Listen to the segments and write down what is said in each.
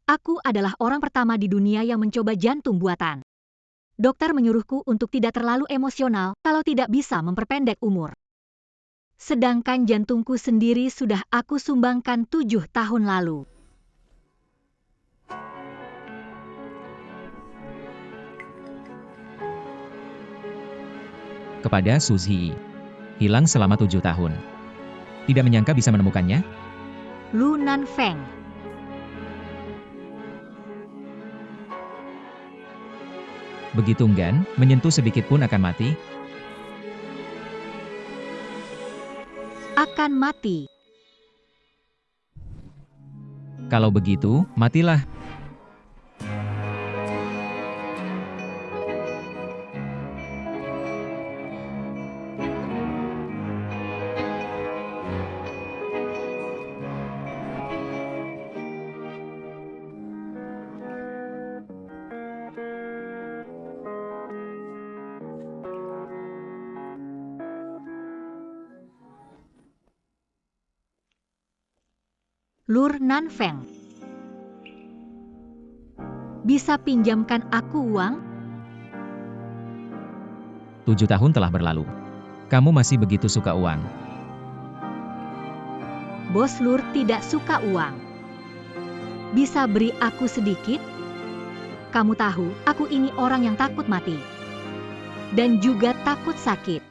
Aku adalah orang pertama di dunia yang mencoba jantung buatan. Dokter menyuruhku untuk tidak terlalu emosional kalau tidak bisa memperpendek umur. Sedangkan jantungku sendiri sudah aku sumbangkan 7 tahun lalu. Kepada Suzy. Hilang selama 7 tahun. Tidak menyangka bisa menemukannya? Lu Nanfeng. Begitu enggan, menyentuh sedikit pun akan mati? Akan mati. Kalau begitu, matilah. Lur Nanfeng. Bisa pinjamkan aku uang? 7 tahun telah berlalu. Kamu masih begitu suka uang. Bos Lur tidak suka uang. Bisa beri aku sedikit? Kamu tahu, aku ini orang yang takut mati. Dan juga takut sakit.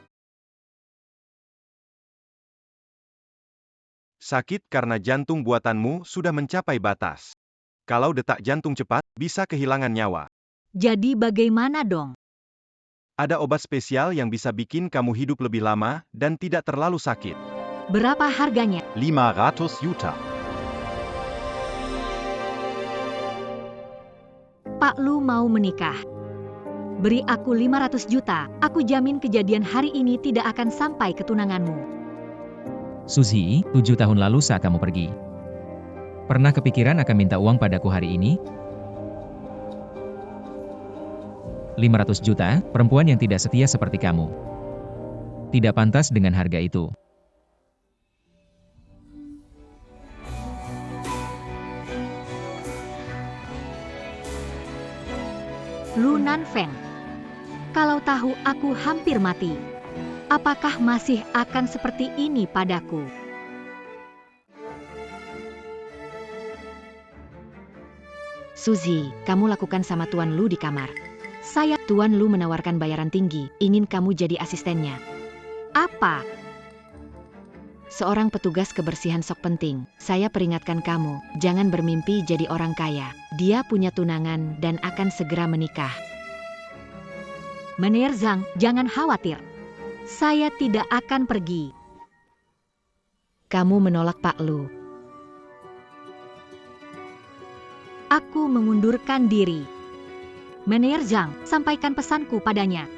Sakit karena jantung buatanmu sudah mencapai batas. Kalau detak jantung cepat, bisa kehilangan nyawa. Jadi bagaimana dong? Ada obat spesial yang bisa bikin kamu hidup lebih lama dan tidak terlalu sakit. Berapa harganya? 500 juta. Pak Lu mau menikah. Beri aku 500 juta, aku jamin kejadian hari ini tidak akan sampai ke tunanganmu. Suzy, 7 tahun lalu saat kamu pergi. Pernah kepikiran akan minta uang padaku hari ini? 500 juta, perempuan yang tidak setia seperti kamu. Tidak pantas dengan harga itu. Lu Nanfeng. Kalau tahu aku hampir mati, apakah masih akan seperti ini padaku? Suzy, kamu lakukan sama Tuan Lu di kamar. Tuan Lu menawarkan bayaran tinggi, ingin kamu jadi asistennya. Apa? Seorang petugas kebersihan sok penting. Saya peringatkan kamu, jangan bermimpi jadi orang kaya. Dia punya tunangan dan akan segera menikah. Meneer Zhang, jangan khawatir. Saya tidak akan pergi. Kamu menolak Pak Lu. Aku mengundurkan diri. Meneer Zhang, sampaikan pesanku padanya.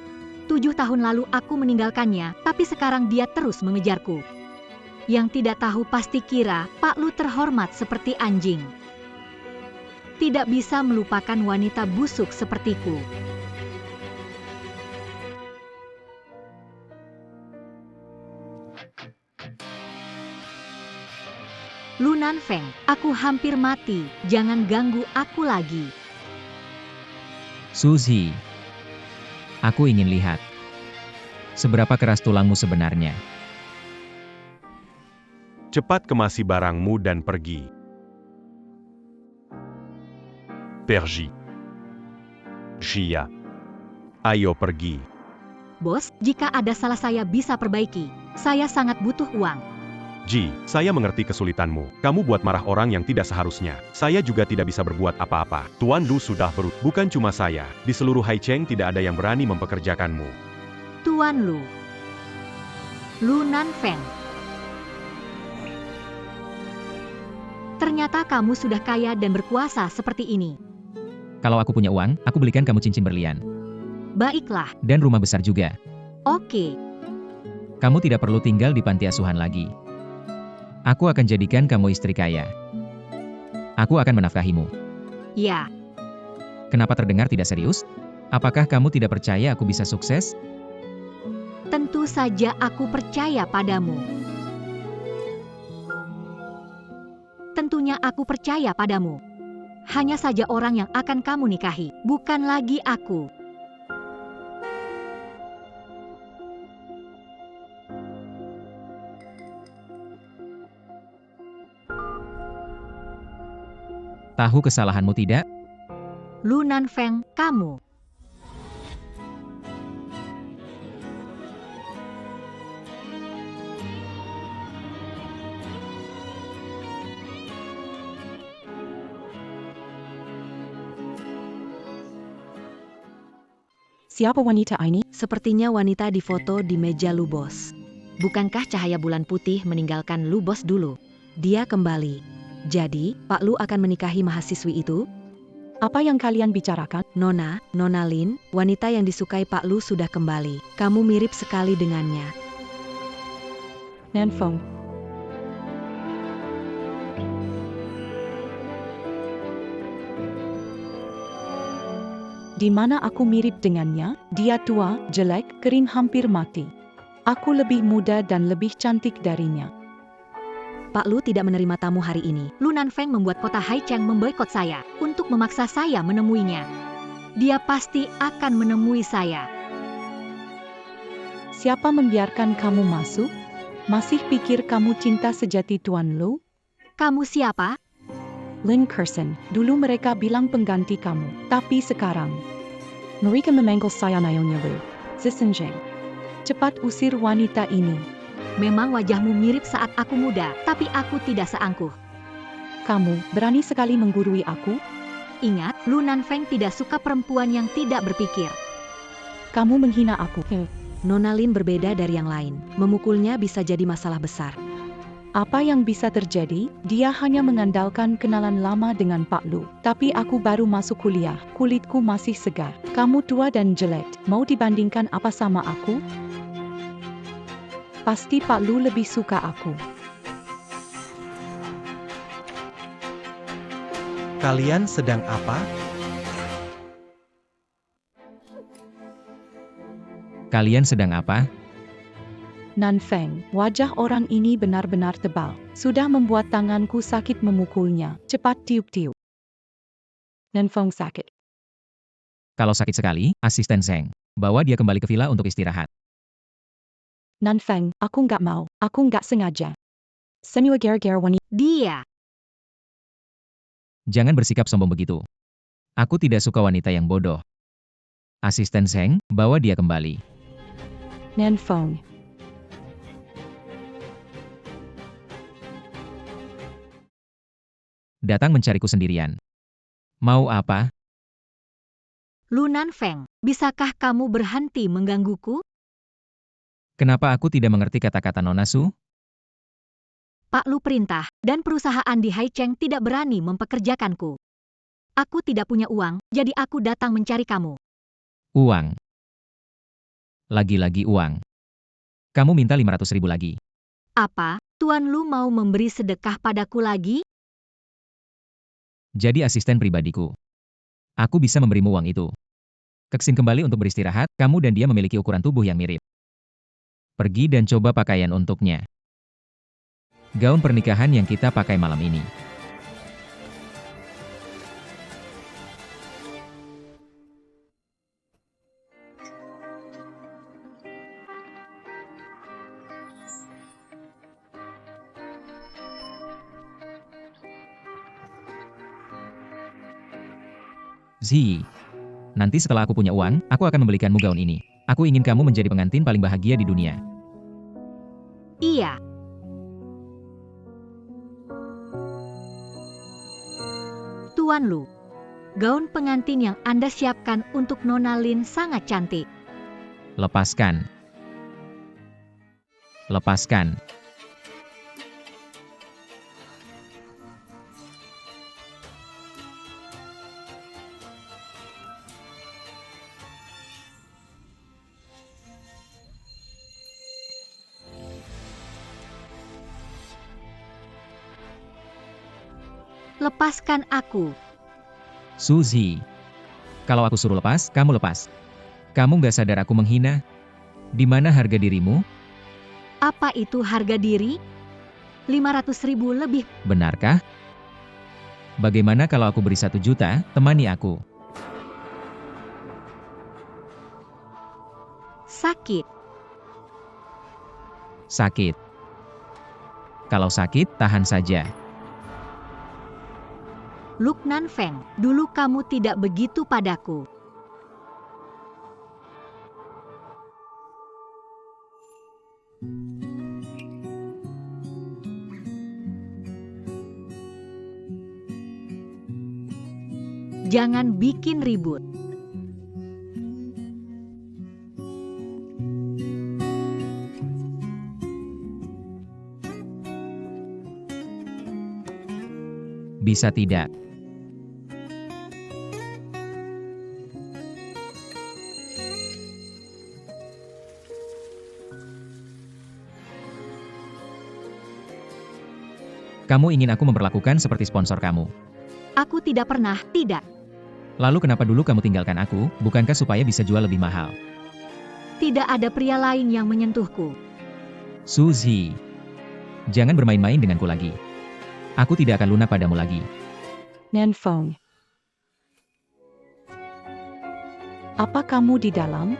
7 tahun lalu aku meninggalkannya, tapi sekarang dia terus mengejarku. Yang tidak tahu pasti kira Pak Lu terhormat seperti anjing. Tidak bisa melupakan wanita busuk sepertiku. Lu Nanfeng, aku hampir mati, jangan ganggu aku lagi. Suzy, aku ingin lihat seberapa keras tulangmu sebenarnya. Cepat kemasi barangmu dan pergi. Pergi. Xia. Ayo pergi. Bos, jika ada salah saya bisa perbaiki. Saya sangat butuh uang. Ji, saya mengerti kesulitanmu. Kamu buat marah orang yang tidak seharusnya. Saya juga tidak bisa berbuat apa-apa. Tuan Lu sudah bukan cuma saya. Di seluruh Haicheng tidak ada yang berani mempekerjakanmu. Tuan Lu. Lu Nanfeng. Ternyata kamu sudah kaya dan berkuasa seperti ini. Kalau aku punya uang, aku belikan kamu cincin berlian. Baiklah. Dan rumah besar juga. Oke. Kamu tidak perlu tinggal di panti asuhan lagi. Aku akan jadikan kamu istri kaya. Aku akan menafkahimu. Ya. Kenapa terdengar tidak serius? Apakah kamu tidak percaya aku bisa sukses? Tentu saja aku percaya padamu. Tentunya aku percaya padamu. Hanya saja orang yang akan kamu nikahi, bukan lagi aku. Tahu kesalahanmu tidak? Lu Nanfeng, kamu. Siapa wanita ini? Sepertinya wanita di foto di meja Lu Bos. Bukankah cahaya bulan putih meninggalkan Lu Bos dulu? Dia kembali. Jadi, Pak Lu akan menikahi mahasiswi itu? Apa yang kalian bicarakan? Nona Lin, wanita yang disukai Pak Lu sudah kembali. Kamu mirip sekali dengannya. Nanfeng. Di mana aku mirip dengannya? Dia tua, jelek, kering hampir mati. Aku lebih muda dan lebih cantik darinya. Pak Lu tidak menerima tamu hari ini. Lu Nanfeng membuat kota Haicheng memboikot saya untuk memaksa saya menemuinya. Dia pasti akan menemui saya. Siapa membiarkan kamu masuk? Masih pikir kamu cinta sejati Tuan Lu? Kamu siapa? Lin Kersen, dulu mereka bilang pengganti kamu. Tapi sekarang, mereka memanggil saya Nyonya Lu. Zisenjeng. Cepat usir wanita ini. Memang wajahmu mirip saat aku muda, tapi aku tidak seangkuh. Kamu berani sekali menggurui aku? Ingat, Lu Nanfeng tidak suka perempuan yang tidak berpikir. Kamu menghina aku. Nona Lin berbeda dari yang lain. Memukulnya bisa jadi masalah besar. Apa yang bisa terjadi? Dia hanya mengandalkan kenalan lama dengan Pak Lu. Tapi aku baru masuk kuliah, kulitku masih segar. Kamu tua dan jelek, mau dibandingkan apa sama aku? Pasti Pak Lu lebih suka aku. Kalian sedang apa? Kalian sedang apa? Nanfeng, wajah orang ini benar-benar tebal. Sudah membuat tanganku sakit memukulnya. Cepat tiup-tiup. Nanfeng sakit. Kalau sakit sekali, asisten Zheng. Bawa dia kembali ke villa untuk istirahat. Nanfeng, aku nggak mau. Aku nggak sengaja. Semua gara-gara wanita. Dia. Jangan bersikap sombong begitu. Aku tidak suka wanita yang bodoh. Asisten Zheng, bawa dia kembali. Nanfeng. Datang mencariku sendirian. Mau apa? Lu Nanfeng, bisakah kamu berhenti menggangguku? Kenapa aku tidak mengerti kata-kata Nona Su? Pak Lu perintah, dan perusahaan di Haicheng tidak berani mempekerjakanku. Aku tidak punya uang, jadi aku datang mencari kamu. Uang. Lagi-lagi uang. Kamu minta 500.000 lagi. Apa, Tuan Lu mau memberi sedekah padaku lagi? Jadi asisten pribadiku. Aku bisa memberimu uang itu. Keksin kembali untuk beristirahat, kamu dan dia memiliki ukuran tubuh yang mirip. Pergi dan coba pakaian untuknya. Gaun pernikahan yang kita pakai malam ini. Zi, nanti setelah aku punya uang, aku akan membelikanmu gaun ini. Aku ingin kamu menjadi pengantin paling bahagia di dunia. Iya. Tuan Lu, gaun pengantin yang Anda siapkan untuk Nona Lin sangat cantik. Lepaskan. Lepaskan. Lepaskan aku. Suzy. Kalau aku suruh lepas, kamu lepas. Kamu nggak sadar aku menghina? Di mana harga dirimu? Apa itu harga diri? 500.000 lebih. Benarkah? Bagaimana kalau aku beri 1 juta, temani aku? Sakit. Sakit. Kalau sakit, tahan saja. Luk Nanfeng, dulu kamu tidak begitu padaku. Jangan bikin ribut. Bisa tidak? Kamu ingin aku memperlakukan seperti sponsor kamu. Aku tidak pernah, tidak. Lalu kenapa dulu kamu tinggalkan aku, bukankah supaya bisa jual lebih mahal? Tidak ada pria lain yang menyentuhku. Suzy, jangan bermain-main denganku lagi. Aku tidak akan lunak padamu lagi. Nanfeng. Apa kamu di dalam?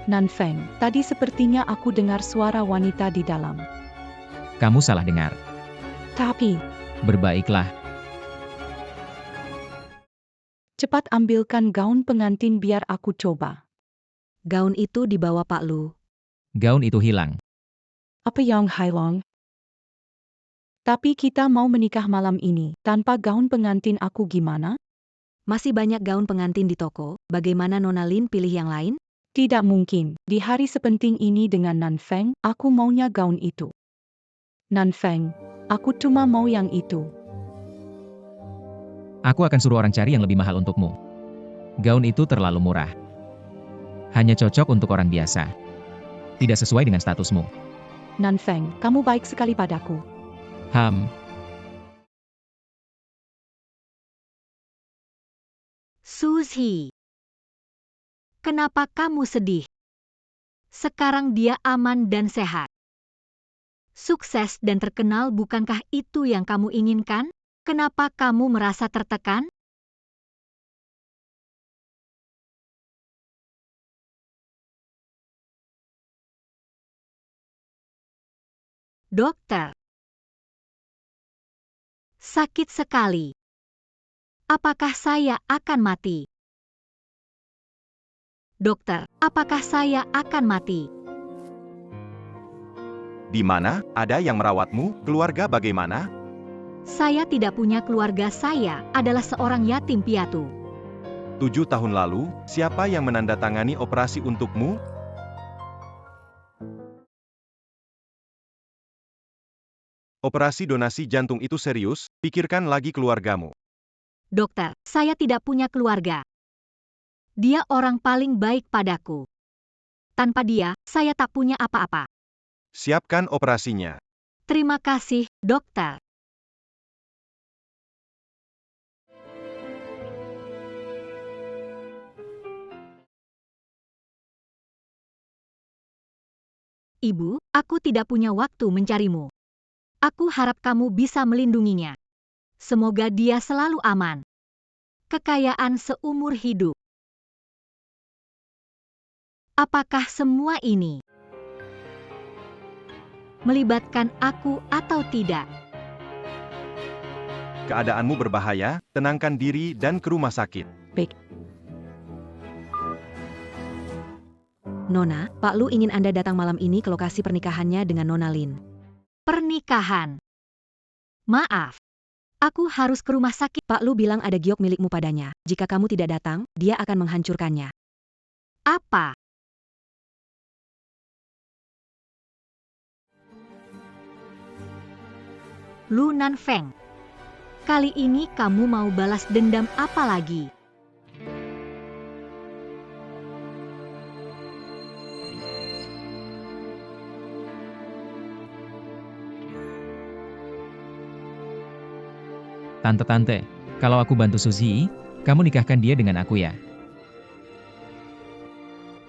Nanfeng, tadi sepertinya aku dengar suara wanita di dalam. Kamu salah dengar. Tapi, Berbaiklah. cepat ambilkan gaun pengantin biar aku coba. Gaun itu dibawa Pak Lu. Gaun itu hilang. Apa yang hilang? Tapi kita mau menikah malam ini, tanpa gaun pengantin aku gimana? Masih banyak gaun pengantin di toko, bagaimana Nona Lin pilih yang lain? Tidak mungkin, di hari sepenting ini dengan Nanfeng, aku maunya gaun itu. Nanfeng, aku cuma mau yang itu. Aku akan suruh orang cari yang lebih mahal untukmu. Gaun itu terlalu murah. Hanya cocok untuk orang biasa. Tidak sesuai dengan statusmu. Nanfeng, kamu baik sekali padaku. Suzy. Kenapa kamu sedih? Sekarang dia aman dan sehat. Sukses dan terkenal, bukankah itu yang kamu inginkan? Kenapa kamu merasa tertekan? Dokter. Sakit sekali. Apakah saya akan mati? Dokter, apakah saya akan mati? Di mana? Ada yang merawatmu? Keluarga bagaimana? Saya tidak punya keluarga, saya adalah seorang yatim piatu. 7 tahun lalu, siapa yang menandatangani operasi untukmu? Operasi donasi jantung itu serius, pikirkan lagi keluargamu. Dokter, saya tidak punya keluarga. Dia orang paling baik padaku. Tanpa dia, saya tak punya apa-apa. Siapkan operasinya. Terima kasih, dokter. Ibu, aku tidak punya waktu mencarimu. Aku harap kamu bisa melindunginya. Semoga dia selalu aman. Kekayaan seumur hidup. Apakah semua ini melibatkan aku atau tidak? Keadaanmu berbahaya, tenangkan diri dan ke rumah sakit. Nona, Pak Lu ingin Anda datang malam ini ke lokasi pernikahannya dengan Nona Lin. Pernikahan? Maaf. Aku harus ke rumah sakit. Pak Lu bilang ada giok milikmu padanya. Jika kamu tidak datang, dia akan menghancurkannya. Apa? Lu Nanfeng. Kali ini kamu mau balas dendam apa lagi? Tante-tante, kalau aku bantu Suzy, Kamu nikahkan dia dengan aku ya.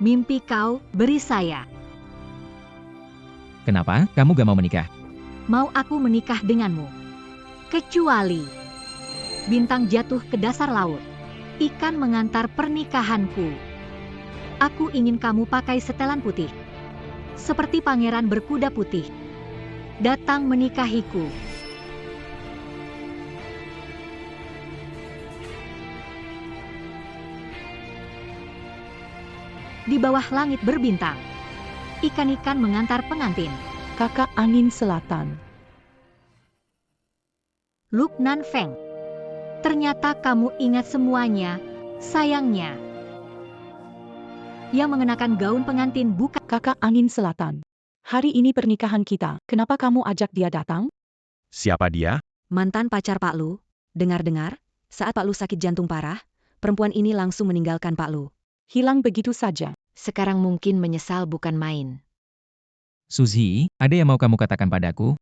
Mimpi kau beri saya. Kenapa kamu gak mau menikah? Mau aku menikah denganmu? Kecuali bintang jatuh ke dasar laut. Ikan mengantar pernikahanku. Aku ingin kamu pakai setelan putih. Seperti pangeran berkuda putih. Datang menikahiku. Di bawah langit berbintang, ikan-ikan mengantar pengantin. Kakak angin selatan. Luk Nan Feng. Ternyata kamu ingat semuanya, sayangnya. Yang mengenakan gaun pengantin bukan. Kakak angin selatan. Hari ini pernikahan kita, kenapa kamu ajak dia datang? Siapa dia? Mantan pacar Pak Lu. Dengar-dengar, saat Pak Lu sakit jantung parah, perempuan ini langsung meninggalkan Pak Lu. Hilang begitu saja. Sekarang mungkin menyesal bukan main. Suzy, ada yang mau kamu katakan padaku?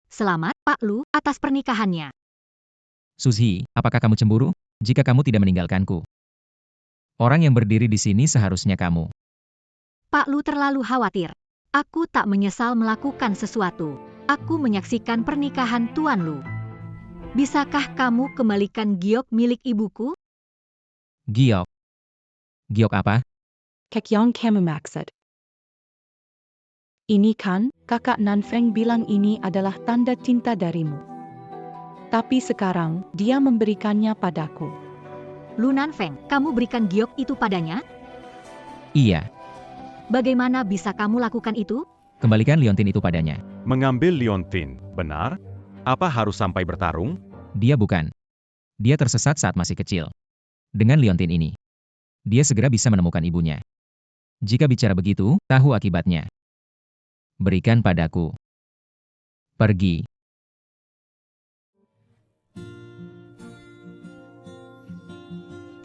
Selamat, Pak Lu, atas pernikahannya. Suzy, apakah kamu cemburu? Jika kamu tidak meninggalkanku. Orang yang berdiri di sini seharusnya kamu. Pak Lu terlalu khawatir. Aku tak menyesal melakukan sesuatu. Aku menyaksikan pernikahan Tuan Lu. Bisakah kamu kembalikan giok milik ibuku? Giok. Giok apa? Kek yang kamu maksud. Ini kan, kakak Nanfeng bilang ini adalah tanda cinta darimu. Tapi sekarang, dia memberikannya padaku. Lu Nanfeng, kamu berikan giok itu padanya? Iya, Bagaimana bisa kamu lakukan itu? kembalikan liontin itu padanya. Mengambil liontin, benar? Apa harus sampai bertarung? Dia bukan. Dia tersesat saat masih kecil. Dengan liontin ini, dia segera bisa menemukan ibunya. Jika bicara begitu, tahu akibatnya. Berikan padaku. Pergi.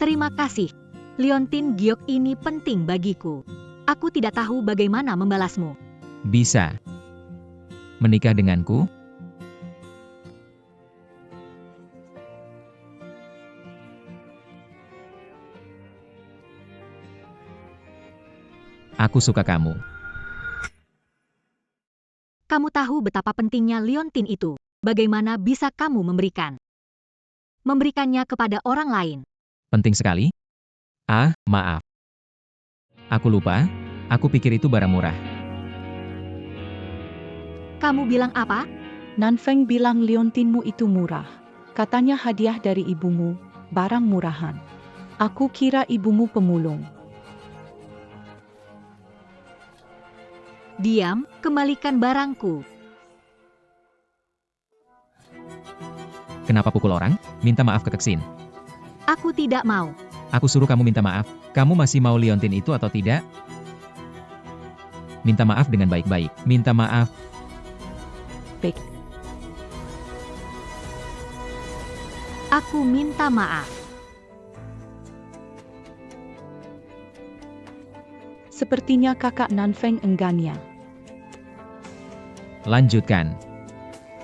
Terima kasih. Liontin giok ini penting bagiku. Aku tidak tahu bagaimana membalasmu. Bisa. Menikah denganku? Aku suka kamu. Kamu tahu betapa pentingnya liontin itu. Bagaimana bisa kamu memberikannya kepada orang lain? Penting sekali? Ah, maaf. Aku lupa. Aku pikir itu barang murah. Kamu bilang apa? Nanfeng bilang liontinmu itu murah. Katanya hadiah dari ibumu, barang murahan. Aku kira ibumu pemulung. Diam, kembalikan barangku. Kenapa pukul orang? Minta maaf ke Keksin. Aku tidak mau. Aku suruh kamu minta maaf. Kamu masih mau liontin itu atau tidak? Minta maaf dengan baik-baik. Minta maaf. Baik. Aku minta maaf. Sepertinya kakak Nanfeng enggannya. Lanjutkan.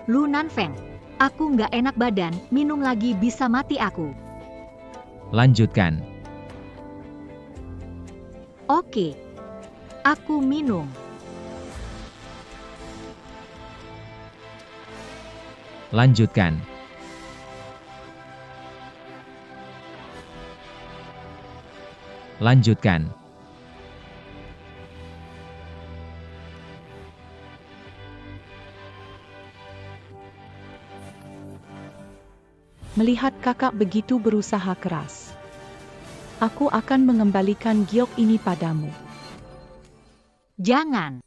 Lu Nanfeng, aku nggak enak badan, minum lagi bisa mati aku. Lanjutkan. Oke. Aku minum. Lanjutkan. Lanjutkan. Melihat kakak begitu berusaha keras. Aku akan mengembalikan giok ini padamu. Jangan.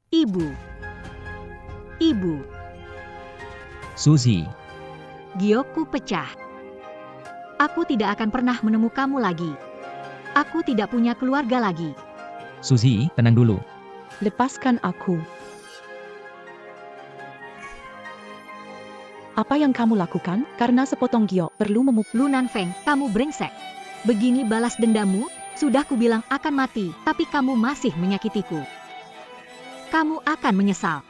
Ibu. Ibu. Suzy, Giokku pecah. Aku tidak akan pernah menemukanmu lagi. Aku tidak punya keluarga lagi. Suzy, tenang dulu. Lepaskan aku. Apa yang kamu lakukan? Karena sepotong giok perlu Lu Nanfeng, kamu brengsek. Begini balas dendammu? Sudah kubilang akan mati, tapi kamu masih menyakitiku. Kamu akan menyesal.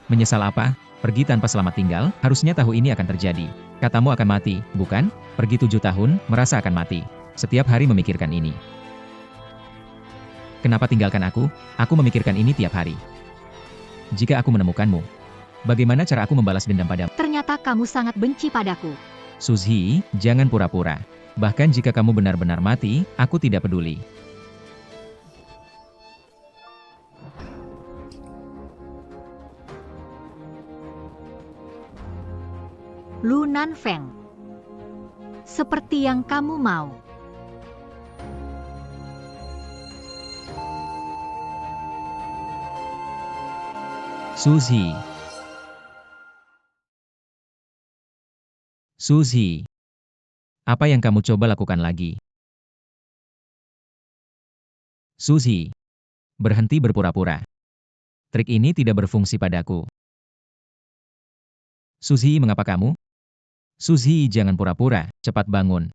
Menyesal apa? Pergi tanpa selamat tinggal, harusnya tahu ini akan terjadi. Katamu akan mati, bukan? Pergi 7 tahun, merasa akan mati. Setiap hari memikirkan ini. Kenapa tinggalkan aku? Aku memikirkan ini tiap hari. Jika aku menemukanmu, bagaimana cara aku membalas dendam padamu? Ternyata kamu sangat benci padaku. Suzy, jangan pura-pura. Bahkan jika kamu benar-benar mati, aku tidak peduli. Lu Nanfeng. Seperti yang kamu mau. Suzy. Suzy. Apa yang kamu coba lakukan lagi? Suzy. Berhenti berpura-pura. Trik ini tidak berfungsi padaku. Suzy, mengapa kamu? Suzy, jangan pura-pura, cepat bangun.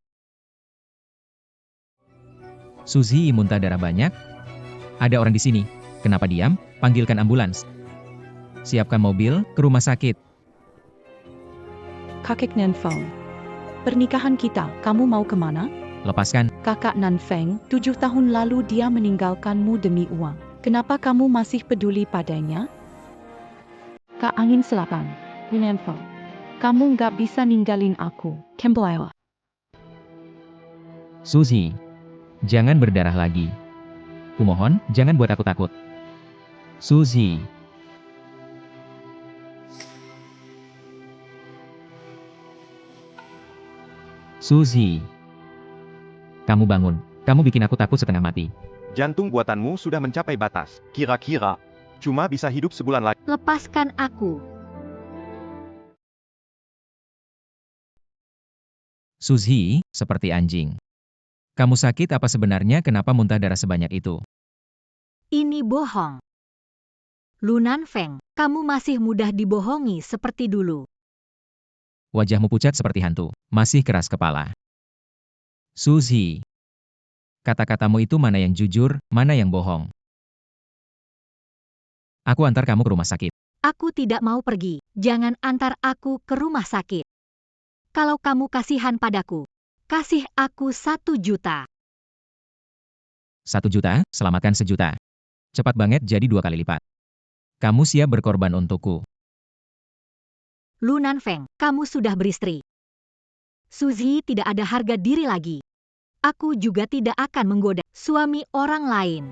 Suzy, muntah darah banyak? Ada orang di sini. Kenapa diam? Panggilkan ambulans. Siapkan mobil, ke rumah sakit. Kakek Nanfeng. Pernikahan kita, kamu mau kemana? Lepaskan. Kakak Nanfeng, 7 tahun lalu dia meninggalkanmu demi uang. Kenapa kamu masih peduli padanya? Kak Angin Selatan. Nanfeng. Kamu nggak bisa ninggalin aku. Kembali. Suzy. Jangan berdarah lagi. Kumohon, jangan buat aku takut. Suzy. Suzy. Kamu bangun. Kamu bikin aku takut setengah mati. Jantung buatanmu sudah mencapai batas. Kira-kira cuma bisa hidup sebulan lagi. Lepaskan aku. Suzy, seperti anjing. Kamu sakit apa sebenarnya? Kenapa muntah darah sebanyak itu? Ini bohong. Lu Nanfeng, kamu masih mudah dibohongi seperti dulu. Wajahmu pucat seperti hantu. Masih keras kepala. Suzy. Kata-katamu itu mana yang jujur, mana yang bohong? Aku antar kamu ke rumah sakit. Aku tidak mau pergi. Jangan antar aku ke rumah sakit. Kalau kamu kasihan padaku, kasih aku 1 juta. 1 juta, selamatkan 1 juta. Cepat banget jadi 2 kali lipat. Kamu siap berkorban untukku. Lu Nanfeng, kamu sudah beristri. Suzy tidak ada harga diri lagi. Aku juga tidak akan menggoda suami orang lain.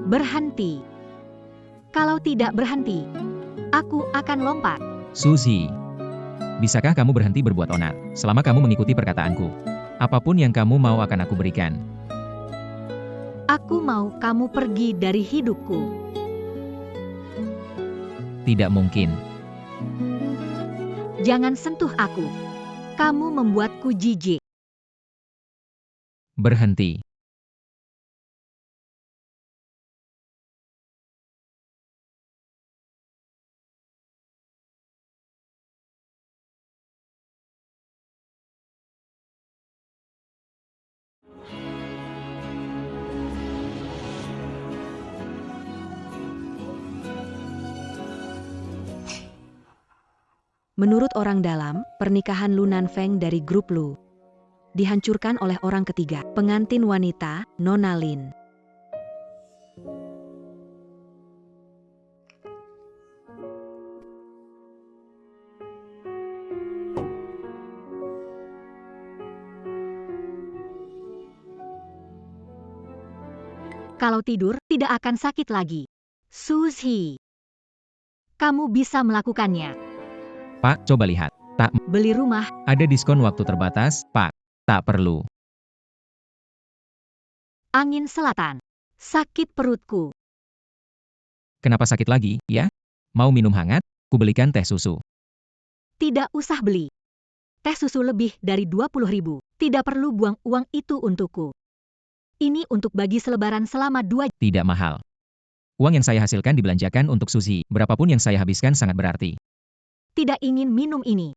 Berhenti. Kalau tidak berhenti, aku akan lompat. Suzy. Bisakah kamu berhenti berbuat onar, selama kamu mengikuti perkataanku? Apapun yang kamu mau akan aku berikan. Aku mau kamu pergi dari hidupku. Tidak mungkin. Jangan sentuh aku. Kamu membuatku jijik. Berhenti. Menurut orang dalam, pernikahan Lu Nanfeng dari grup Lu dihancurkan oleh orang ketiga, pengantin wanita, Nona Lin. Kalau tidur, tidak akan sakit lagi. Suzy, kamu bisa melakukannya. Pak, coba lihat. Beli rumah, Ada diskon waktu terbatas, Pak. Tak perlu. angin selatan. Sakit perutku. Kenapa sakit lagi, ya? Mau minum hangat? Kubelikan teh susu. Tidak usah beli. Teh susu lebih dari 20.000. Tidak perlu buang uang itu untukku. Ini untuk bagi selebaran selama 2 jam. Tidak mahal. Uang yang saya hasilkan dibelanjakan untuk Suzy. Berapapun yang saya habiskan sangat berarti. Tidak ingin minum ini.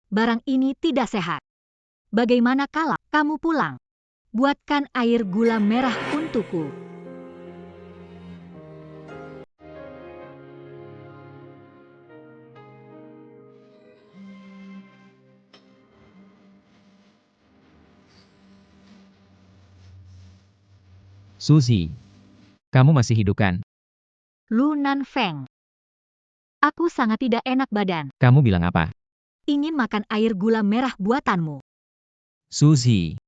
Barang ini tidak sehat. Bagaimana kalau kamu pulang? Buatkan air gula merah untukku. Suzy, kamu masih hidup kan? Lu Nanfeng. Aku sangat tidak enak badan. Kamu bilang apa? Ingin makan air gula merah buatanmu. Suzy.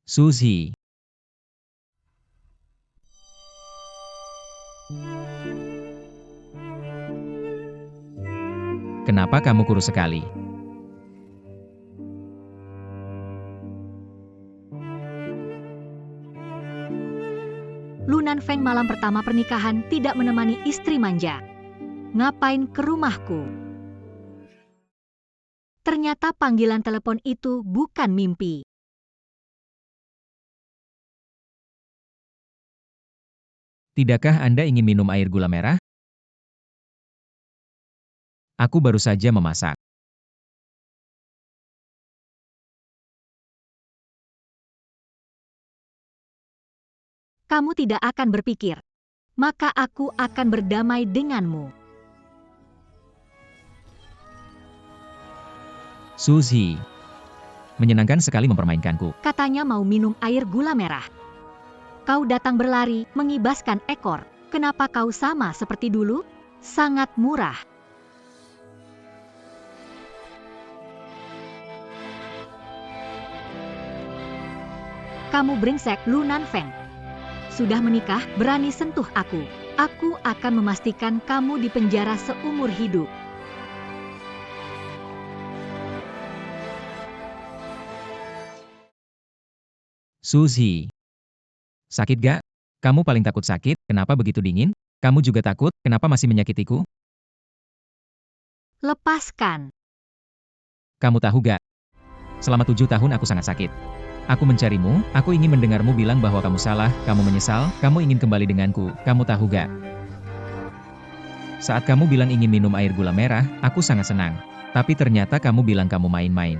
Suzy. Kenapa kamu kurus sekali? Lu Nanfeng malam pertama pernikahan tidak menemani istri manja. Ngapain ke rumahku? Ternyata panggilan telepon itu bukan mimpi. Tidakkah Anda ingin minum air gula merah? Aku baru saja memasak. Kamu tidak akan berpikir. Maka aku akan berdamai denganmu. Suzy. Menyenangkan sekali mempermainkanku. Katanya mau minum air gula merah. Kau datang berlari, mengibaskan ekor. Kenapa kau sama seperti dulu? Sangat murah. Kamu brengsek, Lu Nanfeng. Sudah menikah, berani sentuh aku. Aku akan memastikan kamu di penjara seumur hidup. Suzy. Sakit gak? Kamu paling takut sakit, kenapa begitu dingin? Kamu juga takut, kenapa masih menyakitiku? Lepaskan. Kamu tahu gak? Selama 7 tahun aku sangat sakit. Aku mencarimu, aku ingin mendengarmu bilang bahwa kamu salah, kamu menyesal, kamu ingin kembali denganku, kamu tahu gak? Saat kamu bilang ingin minum air gula merah, aku sangat senang. Tapi ternyata kamu bilang kamu main-main.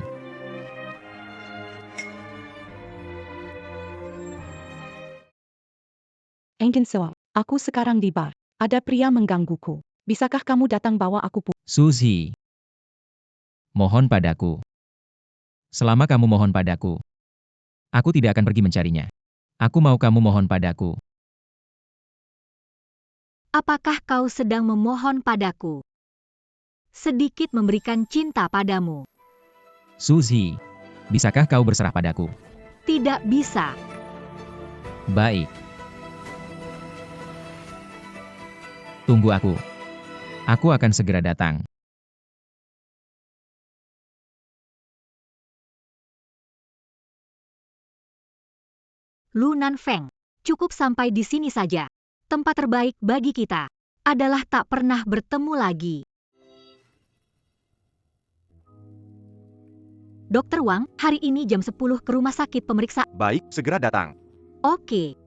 Engin soal. Aku sekarang di bar. Ada pria menggangguku. Bisakah kamu datang bawa aku pulang? Suzy. Mohon padaku. Selama kamu mohon padaku, aku tidak akan pergi mencarinya. Aku mau kamu mohon padaku. Apakah kau sedang memohon padaku? Sedikit memberikan cinta padamu. Suzy. Bisakah kau berserah padaku? Tidak bisa. Baik. Tunggu aku. Aku akan segera datang. Lu Nanfeng, cukup sampai di sini saja. Tempat terbaik bagi kita adalah tak pernah bertemu lagi. Dokter Wang, hari ini jam 10 ke rumah sakit pemeriksa. Baik, segera datang. Oke.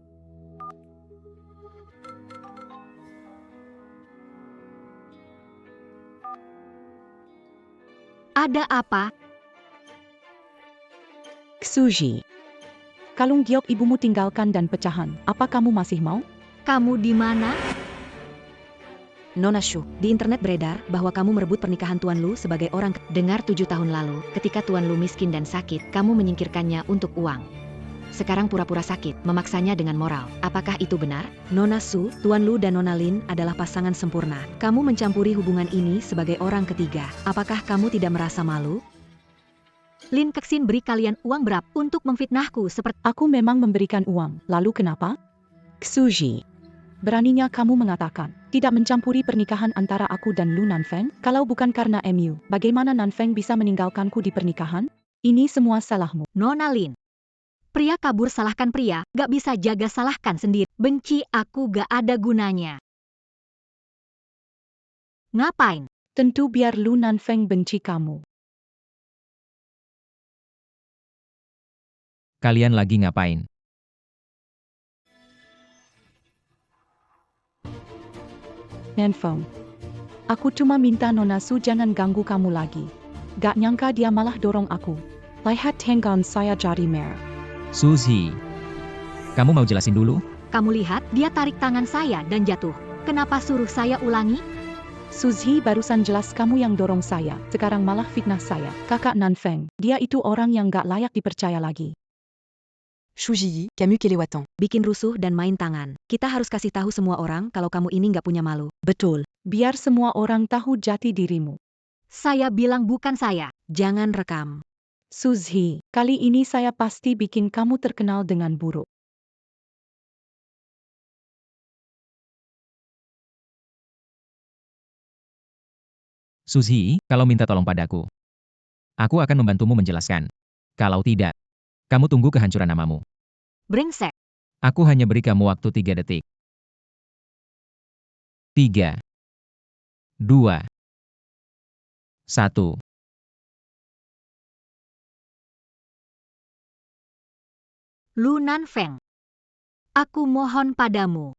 Ada apa? Suzy. Kalung giok ibumu tinggalkan dan pecahan. Apa kamu masih mau? Kamu di mana? Nona Shu, di internet beredar bahwa kamu merebut pernikahan Tuan Lu sebagai orang dengar 7 tahun lalu, ketika Tuan Lu miskin dan sakit, kamu menyingkirkannya untuk uang. Sekarang pura-pura sakit, memaksanya dengan moral. Apakah itu benar? Nona Su, Tuan Lu dan Nona Lin adalah pasangan sempurna. Kamu mencampuri hubungan ini sebagai orang ketiga. Apakah kamu tidak merasa malu? Lin Kexin beri kalian uang berapa untuk memfitnahku seperti... Aku memang memberikan uang. Lalu kenapa? Suzy. Beraninya kamu mengatakan, tidak mencampuri pernikahan antara aku dan Lu Nanfeng? Kalau bukan karena MU, bagaimana Nanfeng bisa meninggalkanku di pernikahan? Ini semua salahmu. Nona Lin. Pria kabur salahkan pria, gak bisa jaga salahkan sendiri. Benci aku gak ada gunanya. Ngapain? Tentu biar Lu Nanfeng benci kamu. Kalian lagi ngapain? Nanfeng. Aku cuma minta Nona Su jangan ganggu kamu lagi. Gak nyangka dia malah dorong aku. Lihat tenggang saya jadi merah. Suzy. Kamu mau jelasin dulu? Kamu lihat, dia tarik tangan saya dan jatuh. Kenapa suruh saya ulangi? Suzy, barusan jelas kamu yang dorong saya. Sekarang malah fitnah saya. Kakak Nanfeng, dia itu orang yang gak layak dipercaya lagi. Shuji, Camus kelewatan. Bikin rusuh dan main tangan. Kita harus kasih tahu semua orang kalau kamu ini nggak punya malu. Betul. Biar semua orang tahu jati dirimu. Saya bilang bukan saya. Jangan rekam. Suzhi, kali ini saya pasti bikin kamu terkenal dengan buruk. Suzhi, kalau minta tolong padaku, aku akan membantumu menjelaskan. Kalau tidak, kamu tunggu kehancuran namamu. Brengsek. Aku hanya beri kamu waktu 3 detik. 3, 2, 1. Lu Nanfeng. Aku mohon padamu.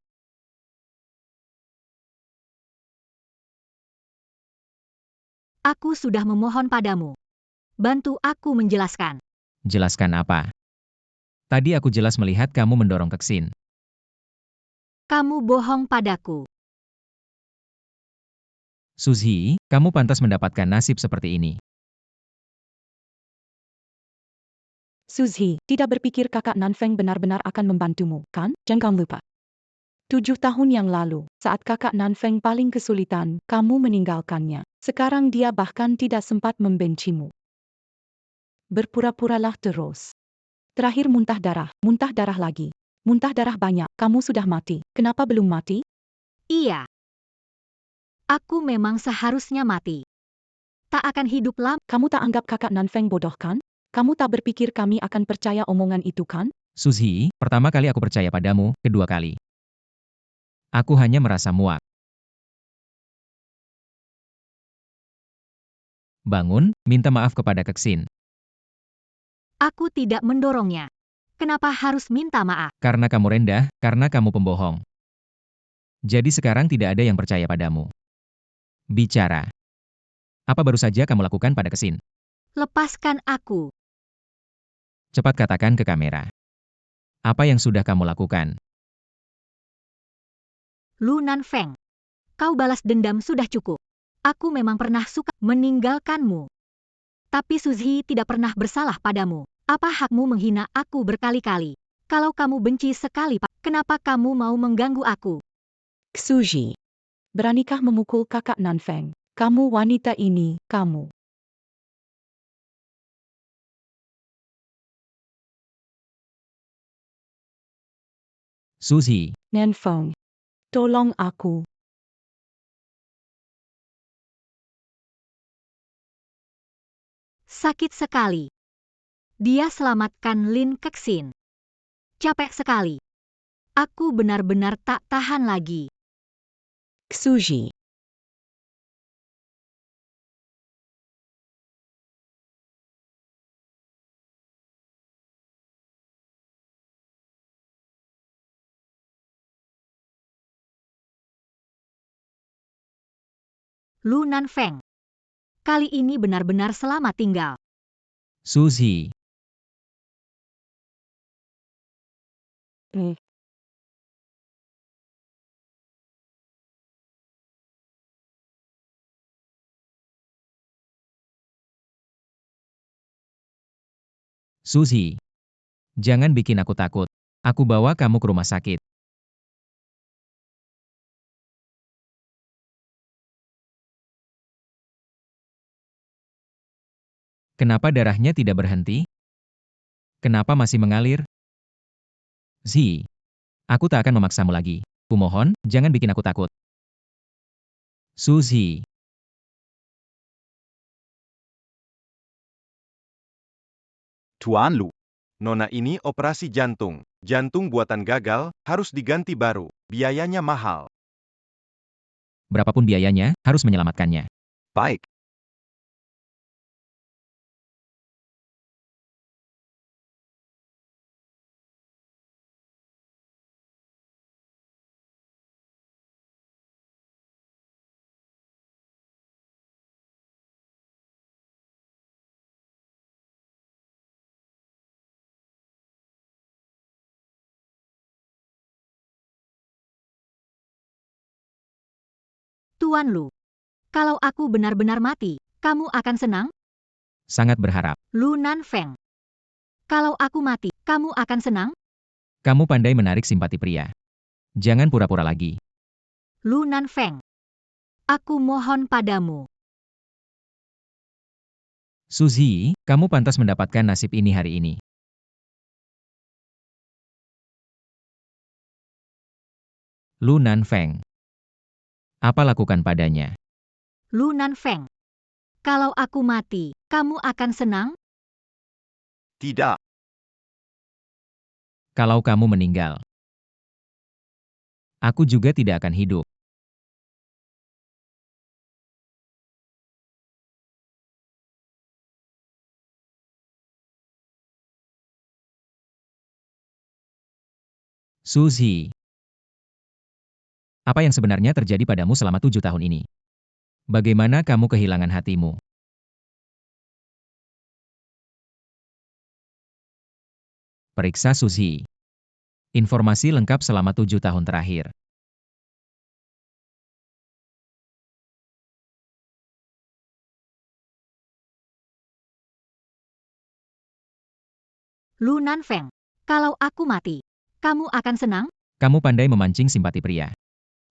Aku sudah memohon padamu. Bantu aku menjelaskan. Jelaskan apa? Tadi aku jelas melihat kamu mendorong Kexin. Kamu bohong padaku. Suzhi, kamu pantas mendapatkan nasib seperti ini. Suzhi, tidak berpikir kakak Nanfeng benar-benar akan membantumu, kan? Jangan lupa. 7 tahun yang lalu, saat kakak Nanfeng paling kesulitan, kamu meninggalkannya. Sekarang dia bahkan tidak sempat membencimu. Berpura-puralah terus. Terakhir muntah darah lagi. Muntah darah banyak, kamu sudah mati. Kenapa belum mati? Iya. Aku memang seharusnya mati. Tak akan hidup lama. Kamu tak anggap kakak Nanfeng bodoh kan? Kamu tak berpikir kami akan percaya omongan itu kan? Suzhi, pertama kali aku percaya padamu, kedua kali. Aku hanya merasa muak. Bangun, minta maaf kepada Kexin. Aku tidak mendorongnya. Kenapa harus minta maaf? Karena kamu rendah, karena kamu pembohong. Jadi sekarang tidak ada yang percaya padamu. Bicara. Apa baru saja kamu lakukan pada Kexin? Lepaskan aku. Cepat katakan ke kamera. Apa yang sudah kamu lakukan? Lu Nanfeng. Kau balas dendam sudah cukup. Aku memang pernah suka meninggalkanmu. Tapi Suzhi tidak pernah bersalah padamu. Apa hakmu menghina aku berkali-kali? Kalau kamu benci sekali, kenapa kamu mau mengganggu aku? Suzhi, beranikah memukul kakak Nanfeng? Kamu wanita ini, kamu. Suzhi, Nanfeng, tolong aku. Sakit sekali. Dia selamatkan Lin Kexin. Capek sekali. Aku benar-benar tak tahan lagi. Suzhi. Lu Nanfeng. Kali ini benar-benar selamat tinggal. Suzhi, Suzhi. Jangan bikin aku takut. Aku bawa kamu ke rumah sakit. Kenapa darahnya tidak berhenti? Kenapa masih mengalir? Zi, aku tak akan memaksamu lagi. Kumohon, jangan bikin aku takut. Suzhi, Tuan Lu. Nona ini operasi jantung. Jantung buatan gagal, harus diganti baru. Biayanya mahal. berapapun biayanya, harus menyelamatkannya. Baik. Tuan Lu. Kalau aku benar-benar mati, kamu akan senang? Sangat berharap. Lu Nanfeng. Kalau aku mati, kamu akan senang? Kamu pandai menarik simpati pria. Jangan pura-pura lagi. Lu Nanfeng. Aku mohon padamu. Suzy, kamu pantas mendapatkan nasib ini hari ini. Lu Nanfeng. Apa lakukan padanya? Lu Nanfeng. Kalau aku mati, kamu akan senang? Tidak. Kalau kamu meninggal, aku juga tidak akan hidup. Suzy, apa yang sebenarnya terjadi padamu selama 7 tahun ini? Bagaimana kamu kehilangan hatimu? Periksa Suzy. Informasi lengkap selama 7 tahun terakhir. Lu Nanfeng. Kalau aku mati, kamu akan senang? Kamu pandai memancing simpati pria.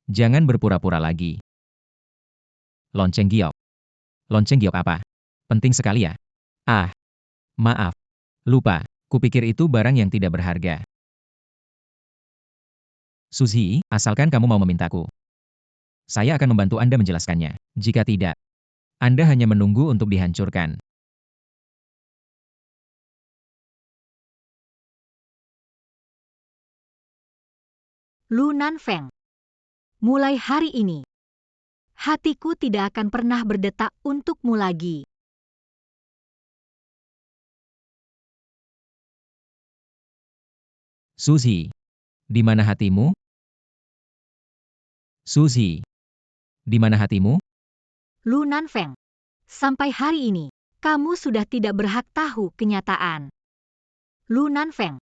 Jangan berpura-pura lagi. Lonceng giok. Lonceng giok apa? Penting sekali ya? Ah, maaf. Lupa. Kupikir itu barang yang tidak berharga. Suzy, asalkan kamu mau memintaku, saya akan membantu Anda menjelaskannya. Jika tidak, Anda hanya menunggu untuk dihancurkan. Lu Nanfeng. Mulai hari ini, hatiku tidak akan pernah berdetak untukmu lagi. Suzy, di mana hatimu? Suzy, di mana hatimu? Lu Nanfeng. Sampai hari ini, kamu sudah tidak berhak tahu kenyataan. Lu Nanfeng.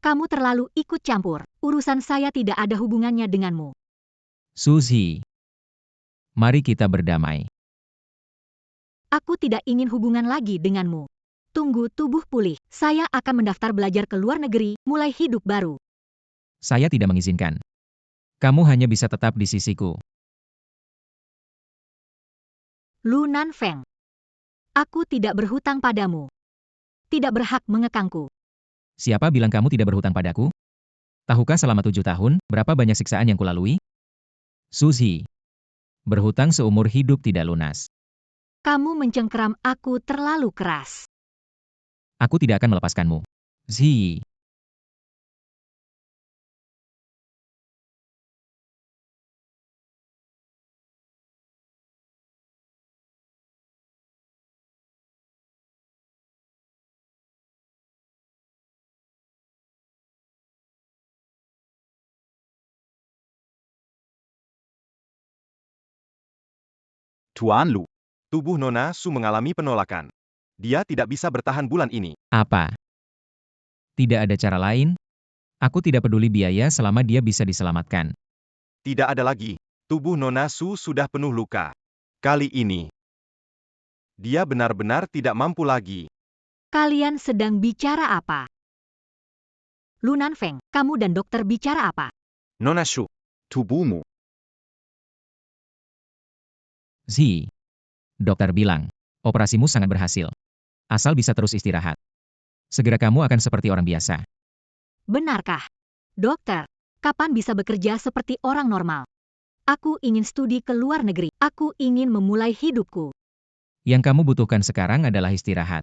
Kamu terlalu ikut campur. Urusan saya tidak ada hubungannya denganmu. Suzy, mari kita berdamai. Aku tidak ingin hubungan lagi denganmu. Tunggu tubuh pulih. Saya akan mendaftar belajar ke luar negeri, mulai hidup baru. Saya tidak mengizinkan. Kamu hanya bisa tetap di sisiku. Lu Nanfeng. Aku tidak berhutang padamu. Tidak berhak mengekangku. Siapa bilang kamu tidak berhutang padaku? Tahukah selama 7 tahun, berapa banyak siksaan yang kulalui? Suzy, berhutang seumur hidup tidak lunas. Kamu mencengkeram aku terlalu keras. Aku tidak akan melepaskanmu. Zi. Tuan Lu, tubuh Nona Su mengalami penolakan. Dia tidak bisa bertahan bulan ini. Apa? Tidak ada cara lain? Aku tidak peduli biaya selama dia bisa diselamatkan. Tidak ada lagi. Tubuh Nona Su sudah penuh luka. Kali ini, dia benar-benar tidak mampu lagi. Kalian sedang bicara apa? Lu Nanfeng, kamu dan dokter bicara apa? Nona Su, tubuhmu. Zi. Dokter bilang, operasimu sangat berhasil. Asal bisa terus istirahat. Segera kamu akan seperti orang biasa. Benarkah? Dokter, kapan bisa bekerja seperti orang normal? Aku ingin studi ke luar negeri. Aku ingin memulai hidupku. Yang kamu butuhkan sekarang adalah istirahat.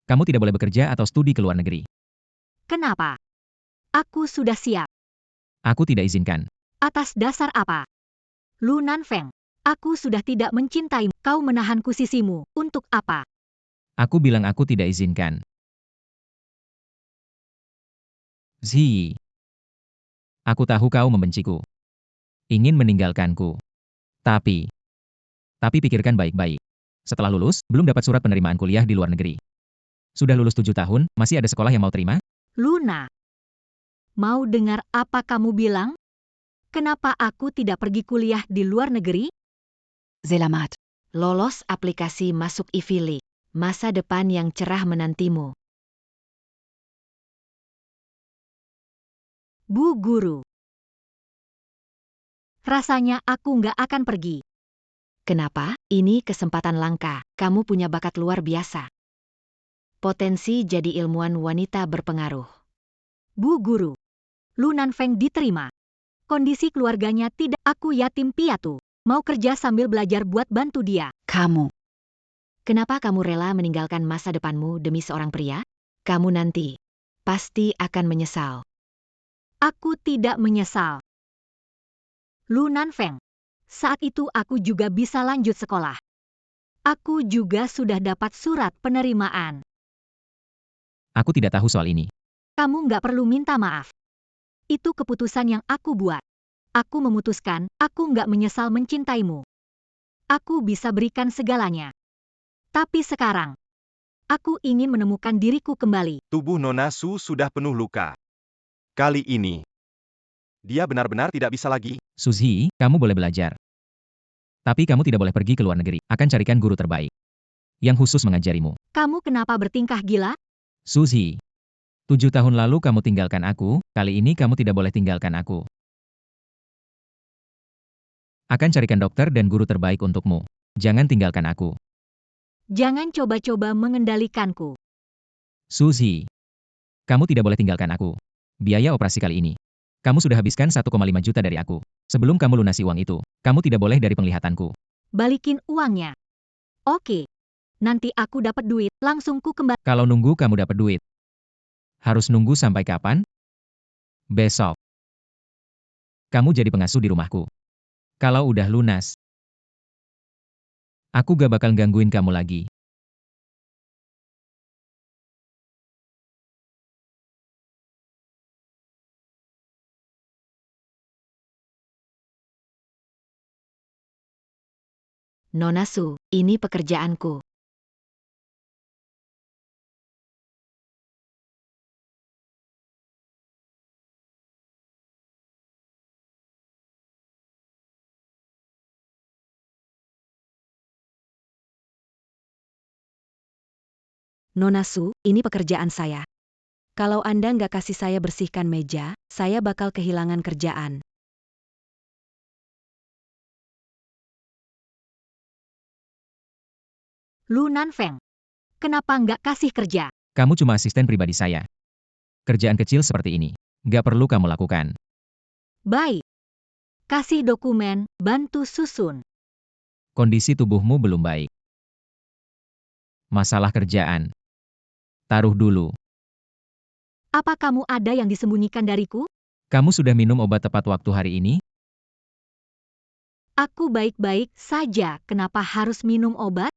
Kamu tidak boleh bekerja atau studi ke luar negeri. Kenapa? Aku sudah siap. Aku tidak izinkan. Atas dasar apa? Lu Nanfeng, aku sudah tidak mencintaimu. Kau menahanku sisimu. Untuk apa? Aku bilang aku tidak izinkan. Zi. Aku tahu kau membenciku. Ingin meninggalkanku. Tapi pikirkan baik-baik. Setelah lulus, belum dapat surat penerimaan kuliah di luar negeri. Sudah lulus 7 tahun, masih ada sekolah yang mau terima? Luna. Mau dengar apa kamu bilang? Kenapa aku tidak pergi kuliah di luar negeri? Selamat. Lolos aplikasi masuk Ivy League. Masa depan yang cerah menantimu. Bu Guru. Rasanya aku nggak akan pergi. Kenapa? Ini kesempatan langka. Kamu punya bakat luar biasa. Potensi jadi ilmuwan wanita berpengaruh. Bu Guru. Lu Nanfeng diterima. Kondisi keluarganya tidak, aku yatim piatu. Mau kerja sambil belajar buat bantu dia. Kamu. Kenapa kamu rela meninggalkan masa depanmu demi seorang pria? Kamu nanti pasti akan menyesal. Aku tidak menyesal. Lu Nanfeng. Saat itu aku juga bisa lanjut sekolah. Aku juga sudah dapat surat penerimaan. Aku tidak tahu soal ini. Kamu nggak perlu minta maaf. Itu keputusan yang aku buat. Aku memutuskan, aku nggak menyesal mencintaimu. Aku bisa berikan segalanya. Tapi sekarang, aku ingin menemukan diriku kembali. Tubuh Nona Su sudah penuh luka. Kali ini, dia benar-benar tidak bisa lagi. Suzy, kamu boleh belajar. Tapi kamu tidak boleh pergi ke luar negeri. Akan carikan guru terbaik yang khusus mengajarimu. Kamu kenapa bertingkah gila? Suzy, 7 tahun lalu kamu tinggalkan aku, kali ini kamu tidak boleh tinggalkan aku. Akan carikan dokter dan guru terbaik untukmu. Jangan tinggalkan aku. Jangan coba-coba mengendalikanku. Suzy, kamu tidak boleh tinggalkan aku. Biaya operasi kali ini. Kamu sudah habiskan 1,5 juta dari aku. Sebelum kamu lunasi uang itu, kamu tidak boleh dari penglihatanku. Balikin uangnya. Oke. Nanti aku dapat duit, langsung ku kembali. Kalau nunggu kamu dapat duit. Harus nunggu sampai kapan? Besok. Kamu jadi pengasuh di rumahku. Kalau udah lunas, aku gak bakal gangguin kamu lagi. Nona Su, ini pekerjaanku. Nona Su, ini pekerjaan saya. Kalau Anda nggak kasih saya bersihkan meja, saya bakal kehilangan kerjaan. Lu Nanfeng. Kenapa nggak kasih kerja? Kamu cuma asisten pribadi saya. Kerjaan kecil seperti ini, gak perlu kamu lakukan. Baik. Kasih dokumen, bantu susun. Kondisi tubuhmu belum baik. Masalah kerjaan. Taruh dulu. Apa kamu ada yang disembunyikan dariku? Kamu sudah minum obat tepat waktu hari ini? Aku baik-baik saja, kenapa harus minum obat?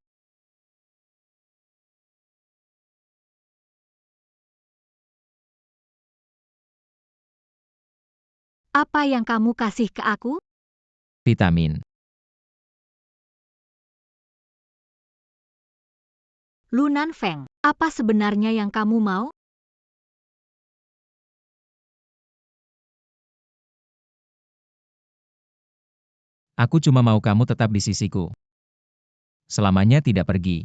Apa yang kamu kasih ke aku? Vitamin. Lu Nanfeng, apa sebenarnya yang kamu mau? Aku cuma mau kamu tetap di sisiku. Selamanya tidak pergi.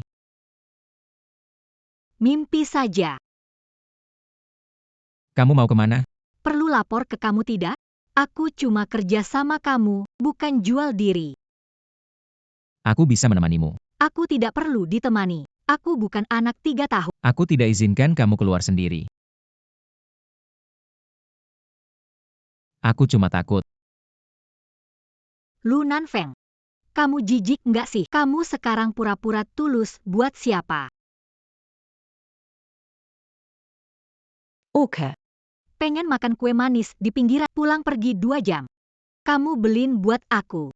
Mimpi saja. Kamu mau kemana? Perlu lapor ke kamu tidak? Aku cuma kerja sama kamu, bukan jual diri. Aku bisa menemanimu. Aku tidak perlu ditemani. Aku bukan anak 3 tahun. Aku tidak izinkan kamu keluar sendiri. Aku cuma takut. Lu Nanfeng. Kamu jijik nggak sih? Kamu sekarang pura-pura tulus buat siapa? Oke. Pengen makan kue manis di pinggiran, pulang pergi 2 jam. Kamu beliin buat aku.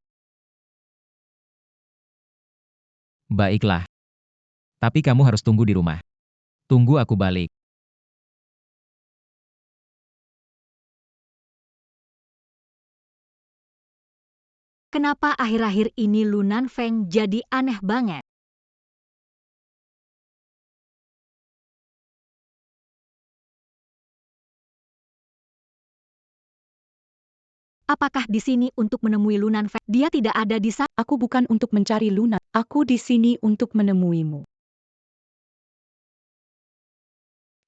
Baiklah. Tapi kamu harus tunggu di rumah. Tunggu aku balik. Kenapa akhir-akhir ini Lu Nanfeng jadi aneh banget? Apakah di sini untuk menemui Lu Nanfeng? Dia tidak ada di sana. Aku bukan untuk mencari Luna. Aku di sini untuk menemuimu.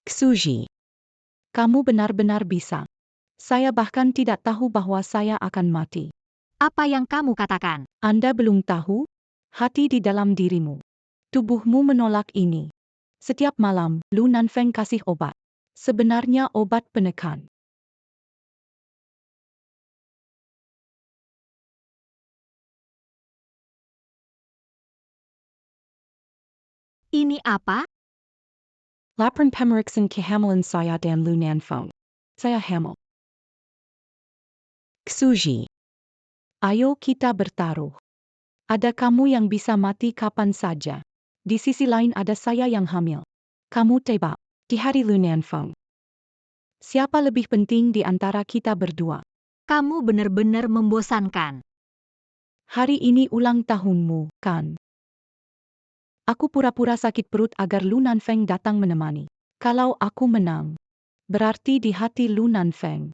Suji. Kamu benar-benar bisa. Saya bahkan tidak tahu bahwa saya akan mati. Apa yang kamu katakan? Anda belum tahu? Hati di dalam dirimu. Tubuhmu menolak ini. Setiap malam, Lu Nanfeng kasih obat. Sebenarnya obat penekan. Ini apa? Laporan pemeriksan kehamilan saya dan Lu Nanfeng. Saya hamil. Suji. Ayo kita bertaruh. Ada kamu yang bisa mati kapan saja. Di sisi lain ada saya yang hamil. Kamu tebak. Di hari Lu Nanfeng. Siapa lebih penting di antara kita berdua? Kamu benar-benar membosankan. Hari ini ulang tahunmu, kan? Aku pura-pura sakit perut agar Lu Nanfeng datang menemani. Kalau aku menang, berarti di hati Lu Nanfeng,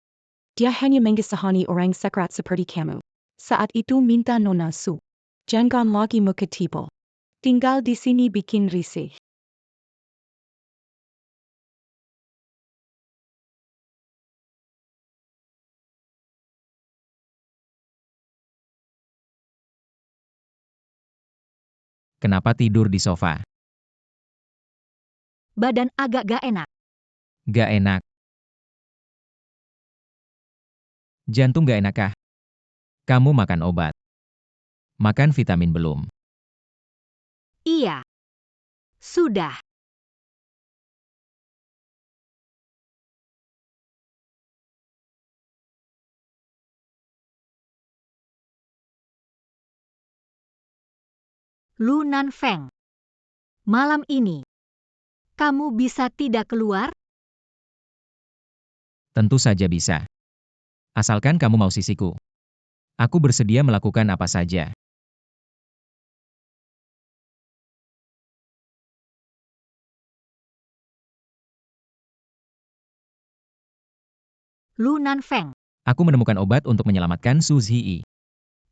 dia hanya mengesahani orang sekarat seperti kamu. Saat itu minta Nona Su. Jangan lagi muka tipu. Tinggal di sini bikin risih. Kenapa tidur di sofa? Badan agak gak enak. Gak enak. Jantung gak enak kah? Kamu makan obat. Makan vitamin belum? Iya. Sudah. Lu Nanfeng. Malam ini, kamu bisa tidak keluar? Tentu saja bisa. Asalkan kamu mau sisiku. Aku bersedia melakukan apa saja. Lu Nanfeng. Aku menemukan obat untuk menyelamatkan Su Zhi.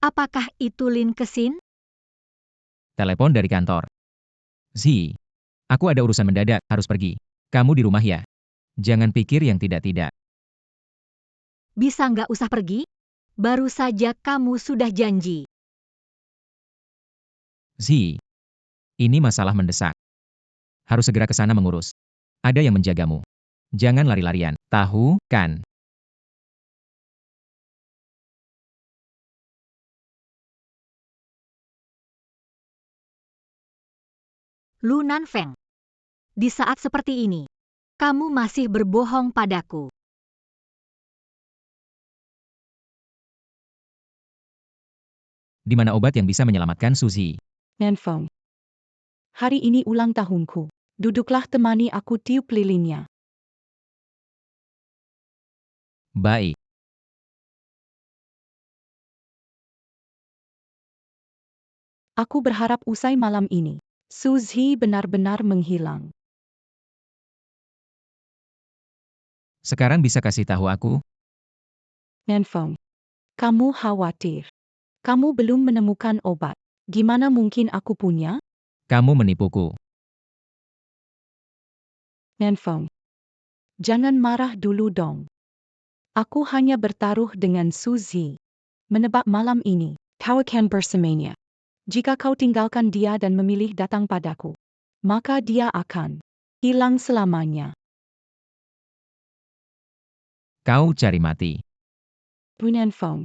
Apakah itu Lin Kesin? Telepon dari kantor. Zhi, aku ada urusan mendadak, harus pergi. Kamu di rumah ya? Jangan pikir yang tidak-tidak. Bisa nggak usah pergi? Baru saja kamu sudah janji. Zhi, ini masalah mendesak. Harus segera ke sana mengurus. Ada yang menjagamu. Jangan lari-larian, tahu, kan? Lu Nanfeng. Di saat seperti ini, kamu masih berbohong padaku. Di mana obat yang bisa menyelamatkan Su Zhi? Nanfeng. Hari ini ulang tahunku. Duduklah temani aku tiup lilinnya. Baik. Aku berharap usai malam ini, Su Zhi benar-benar menghilang. Sekarang bisa kasih tahu aku? Nanfeng. Kamu khawatir. Kamu belum menemukan obat. Gimana mungkin aku punya? Kamu menipuku. Nanfeng. Jangan marah dulu dong. Aku hanya bertaruh dengan Su Zhi. Menebak malam ini, kau akan bersamanya. Jika kau tinggalkan dia dan memilih datang padaku, maka dia akan hilang selamanya. Kau cari mati. Nanfeng.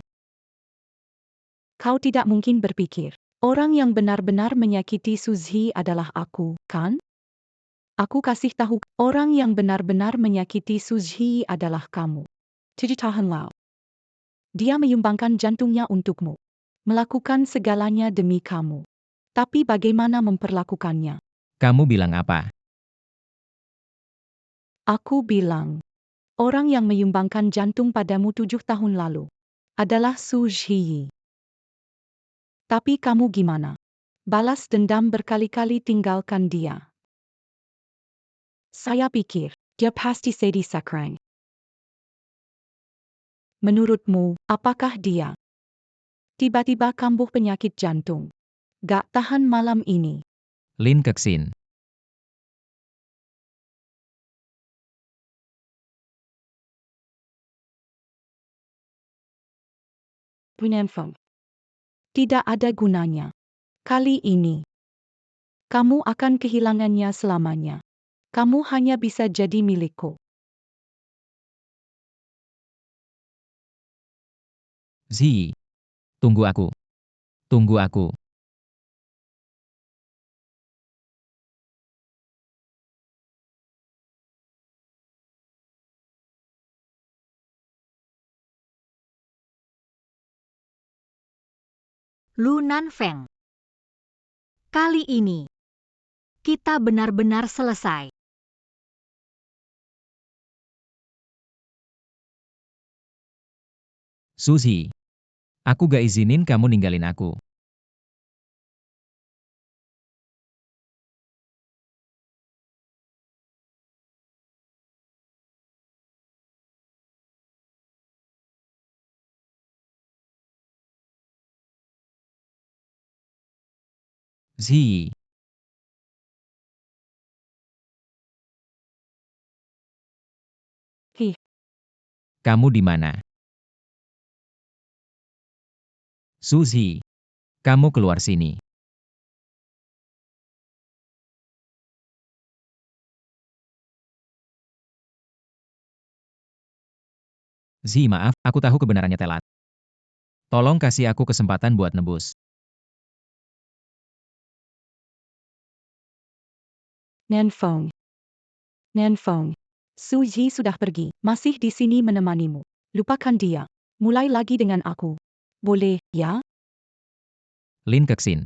Kau tidak mungkin berpikir, orang yang benar-benar menyakiti Su Zhi adalah aku, kan? Aku kasih tahu, orang yang benar-benar menyakiti Su Zhi adalah kamu. 7 tahun lalu. Dia menyumbangkan jantungnya untukmu. Melakukan segalanya demi kamu. Tapi bagaimana memperlakukannya? Kamu bilang apa? Aku bilang, orang yang menyumbangkan jantung padamu 7 tahun lalu adalah Su Zhi. Tapi kamu gimana? Balas dendam berkali-kali tinggalkan dia. Saya pikir, dia pasti sedih sekarang. Menurutmu, apakah dia tiba-tiba kambuh penyakit jantung? Gak tahan malam ini. Lin Kexin. Pinenfeng. Tidak ada gunanya. Kali ini, kamu akan kehilangannya selamanya. Kamu hanya bisa jadi milikku. Zi. Tunggu aku. Tunggu aku. Lu Nanfeng. Kali ini, kita benar-benar selesai. Suzy. Aku gak izinin kamu ninggalin aku. Zi. Hih, Kamu di mana? Suzy. Kamu keluar sini. Zi, maaf, aku tahu kebenarannya telat. Tolong kasih aku kesempatan buat nebus. Nenfeng. Nenfeng. Suji sudah pergi, masih di sini menemanimu. Lupakan dia. Mulai lagi dengan aku. Boleh, ya? Lin Kexin.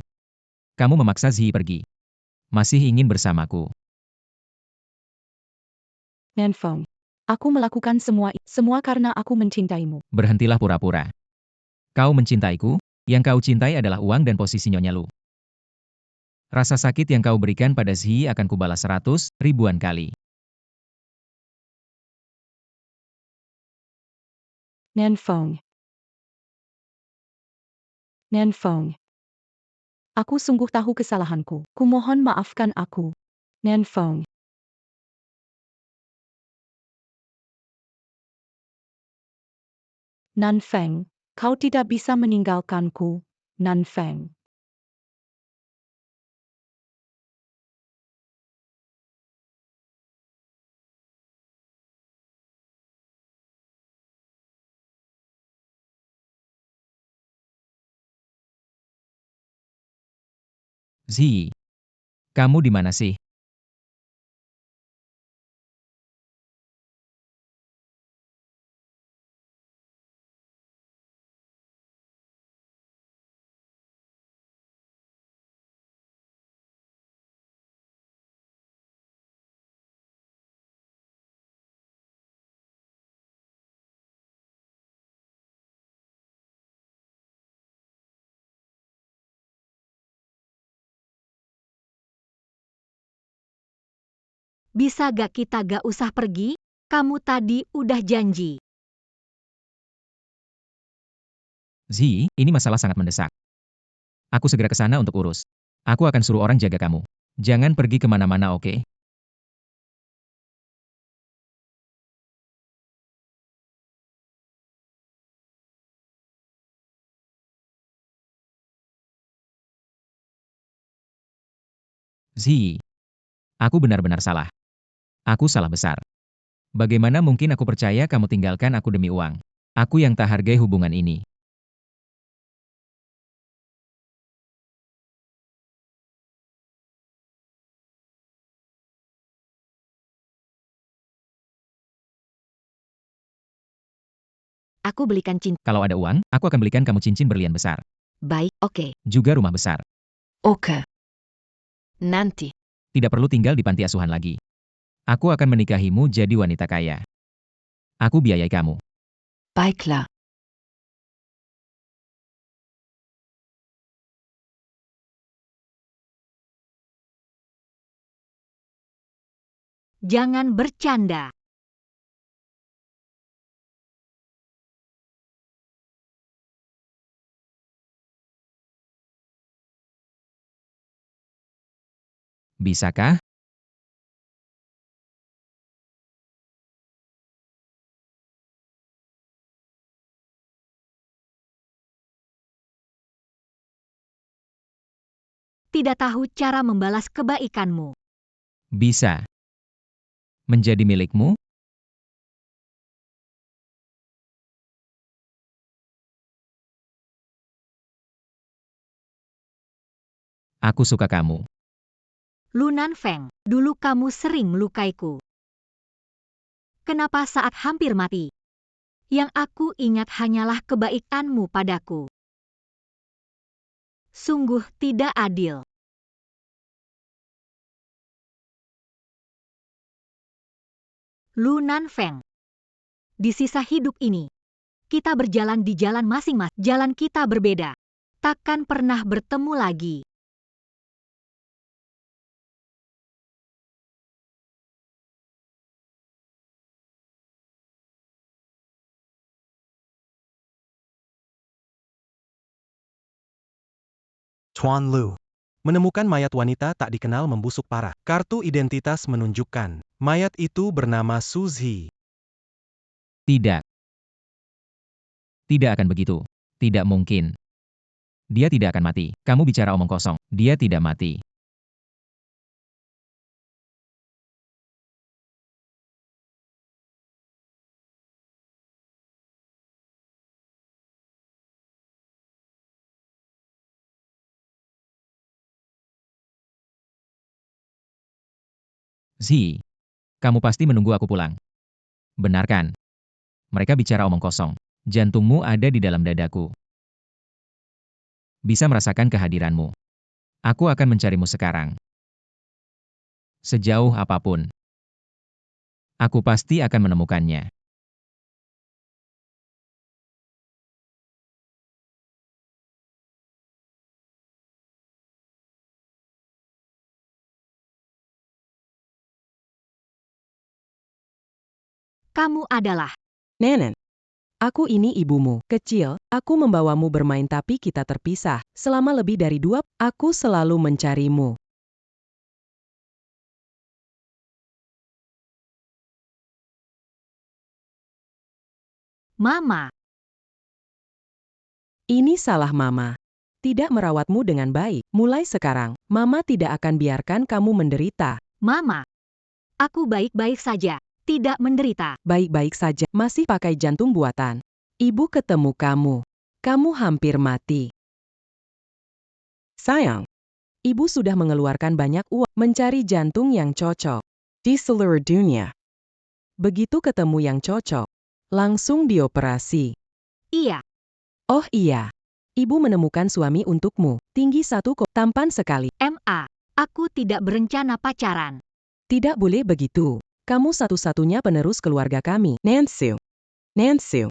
Kamu memaksa Zi pergi. Masih ingin bersamaku. Nenfeng. Aku melakukan semua karena aku mencintaimu. Berhentilah pura-pura. Kau mencintaiku, yang kau cintai adalah uang dan posisi Nyonya Lu. Rasa sakit yang kau berikan pada Zi akan kubalas 100.000 kali. Nenfeng. Nenfeng. Aku sungguh tahu kesalahanku. Kumohon maafkan aku. Nenfeng. Nanfeng, kau tidak bisa meninggalkanku, Nanfeng. Zi. Kamu di mana sih? Bisa gak kita gak usah pergi? Kamu tadi udah janji. Zi, ini masalah sangat mendesak. Aku segera ke sana untuk urus. Aku akan suruh orang jaga kamu. Jangan pergi kemana-mana, oke? Zi. Aku benar-benar salah. Aku salah besar. Bagaimana mungkin aku percaya kamu tinggalkan aku demi uang? Aku yang tak hargai hubungan ini. Aku belikan cincin. Kalau ada uang, aku akan belikan kamu cincin berlian besar. Baik, oke. Juga rumah besar. Oke. Nanti. Tidak perlu tinggal di panti asuhan lagi. Aku akan menikahimu jadi wanita kaya. Aku biayai kamu. Baiklah. Jangan bercanda. Bisakah? Tidak tahu cara membalas kebaikanmu. Bisa. Menjadi milikmu? Aku suka kamu. Lu Nanfeng, dulu kamu sering melukaiku. Kenapa saat hampir mati? Yang aku ingat hanyalah kebaikanmu padaku. Sungguh tidak adil. Lu Nanfeng. Di sisa hidup ini, kita berjalan di jalan masing-masing. Jalan kita berbeda. Takkan pernah bertemu lagi. Tuan Lu. Menemukan mayat wanita tak dikenal membusuk parah. Kartu identitas menunjukkan, mayat itu bernama Suzy. Tidak. Tidak akan begitu. Tidak mungkin. Dia tidak akan mati. Kamu bicara omong kosong. Dia tidak mati. Zi, kamu pasti menunggu aku pulang. Benar kan? Mereka bicara omong kosong. Jantungmu ada di dalam dadaku. Bisa merasakan kehadiranmu. Aku akan mencarimu sekarang. Sejauh apapun. Aku pasti akan menemukannya. Kamu adalah Nenek, aku ini ibumu. Kecil, aku membawamu bermain tapi kita terpisah. Selama lebih dari 2, aku selalu mencarimu. Mama. Ini salah Mama. Tidak merawatmu dengan baik. Mulai sekarang, Mama tidak akan biarkan kamu menderita. Mama. Aku baik-baik saja. Tidak menderita. Baik-baik saja, masih pakai jantung buatan. Ibu ketemu kamu. Kamu hampir mati. Sayang, ibu sudah mengeluarkan banyak uang mencari jantung yang cocok di seluruh dunia. Begitu ketemu yang cocok, langsung dioperasi. Iya. Oh iya, ibu menemukan suami untukmu, tinggi 1 tampan sekali. MA. Aku tidak berencana pacaran. Tidak boleh begitu. Kamu satu-satunya penerus keluarga kami. Nancy. Nancy.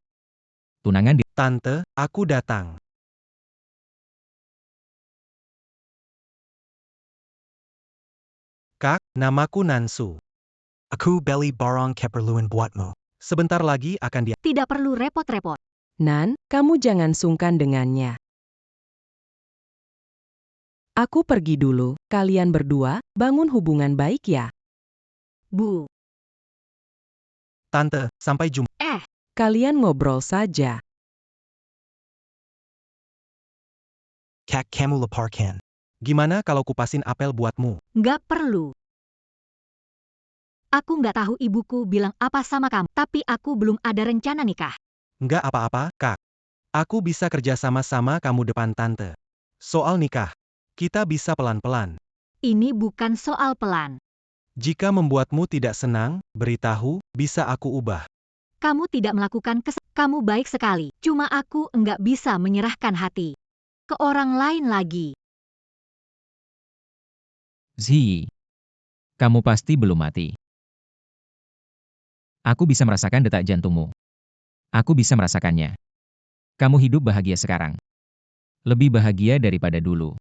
Tunangan di... Tante, aku datang. Kak, namaku Nansu. Aku beli barang keperluan buatmu. Sebentar lagi akan dia. Tidak perlu repot-repot. Nan, kamu jangan sungkan dengannya. Aku pergi dulu, kalian berdua, bangun hubungan baik ya. Bu. Tante, sampai jumpa. Kalian ngobrol saja. Kak, kamu leparkan. Gimana kalau kupasin apel buatmu? Nggak perlu. Aku nggak tahu ibuku bilang apa sama kamu, tapi aku belum ada rencana nikah. Nggak apa-apa, Kak. Aku bisa kerja sama-sama kamu depan tante. Soal nikah, kita bisa pelan-pelan. Ini bukan soal pelan. Jika membuatmu tidak senang, beritahu, bisa aku ubah. Kamu tidak melakukan kamu baik sekali. Cuma aku nggak bisa menyerahkan hati ke orang lain lagi. Zi, kamu pasti belum mati. Aku bisa merasakan detak jantungmu. Aku bisa merasakannya. Kamu hidup bahagia sekarang. Lebih bahagia daripada dulu.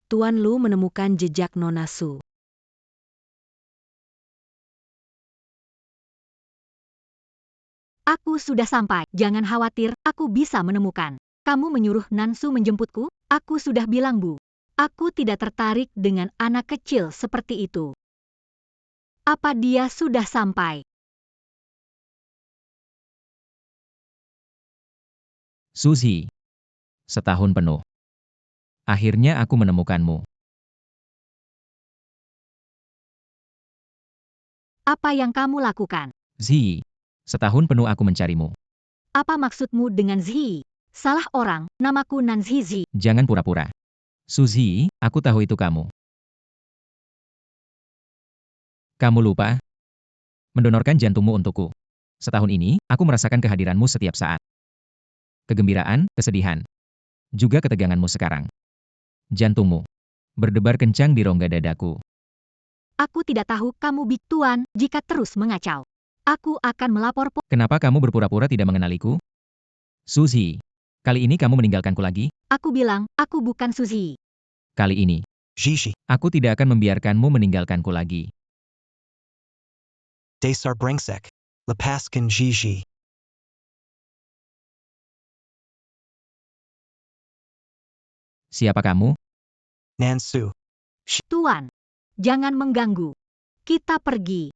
Tuan Lu menemukan jejak Nona Su. Aku sudah sampai. Jangan khawatir, aku bisa menemukan. Kamu menyuruh Nansu menjemputku? Aku sudah bilang Bu. Aku tidak tertarik dengan anak kecil seperti itu. Apa dia sudah sampai? Suzy. Setahun penuh. Akhirnya aku menemukanmu. Apa yang kamu lakukan? Zi. Setahun penuh aku mencarimu. Apa maksudmu dengan Zhi? Salah orang, namaku Nanzizi. Jangan pura-pura. Suzy, aku tahu itu kamu. Kamu lupa? Mendonorkan jantungmu untukku. Setahun ini, aku merasakan kehadiranmu setiap saat. Kegembiraan, kesedihan. Juga keteganganmu sekarang. Jantungmu. Berdebar kencang di rongga dadaku. Aku tidak tahu kamu Big Tuan jika terus mengacau. Aku akan melapor Kenapa kamu berpura-pura tidak mengenaliku? Suzy, kali ini kamu meninggalkanku lagi? Aku bilang, aku bukan Suzy. Kali ini, Gigi, aku tidak akan membiarkanmu meninggalkanku lagi. Desar Brengsek. Lepaskan Gigi. Siapa kamu? Nansu. Tuan, jangan mengganggu. Kita pergi.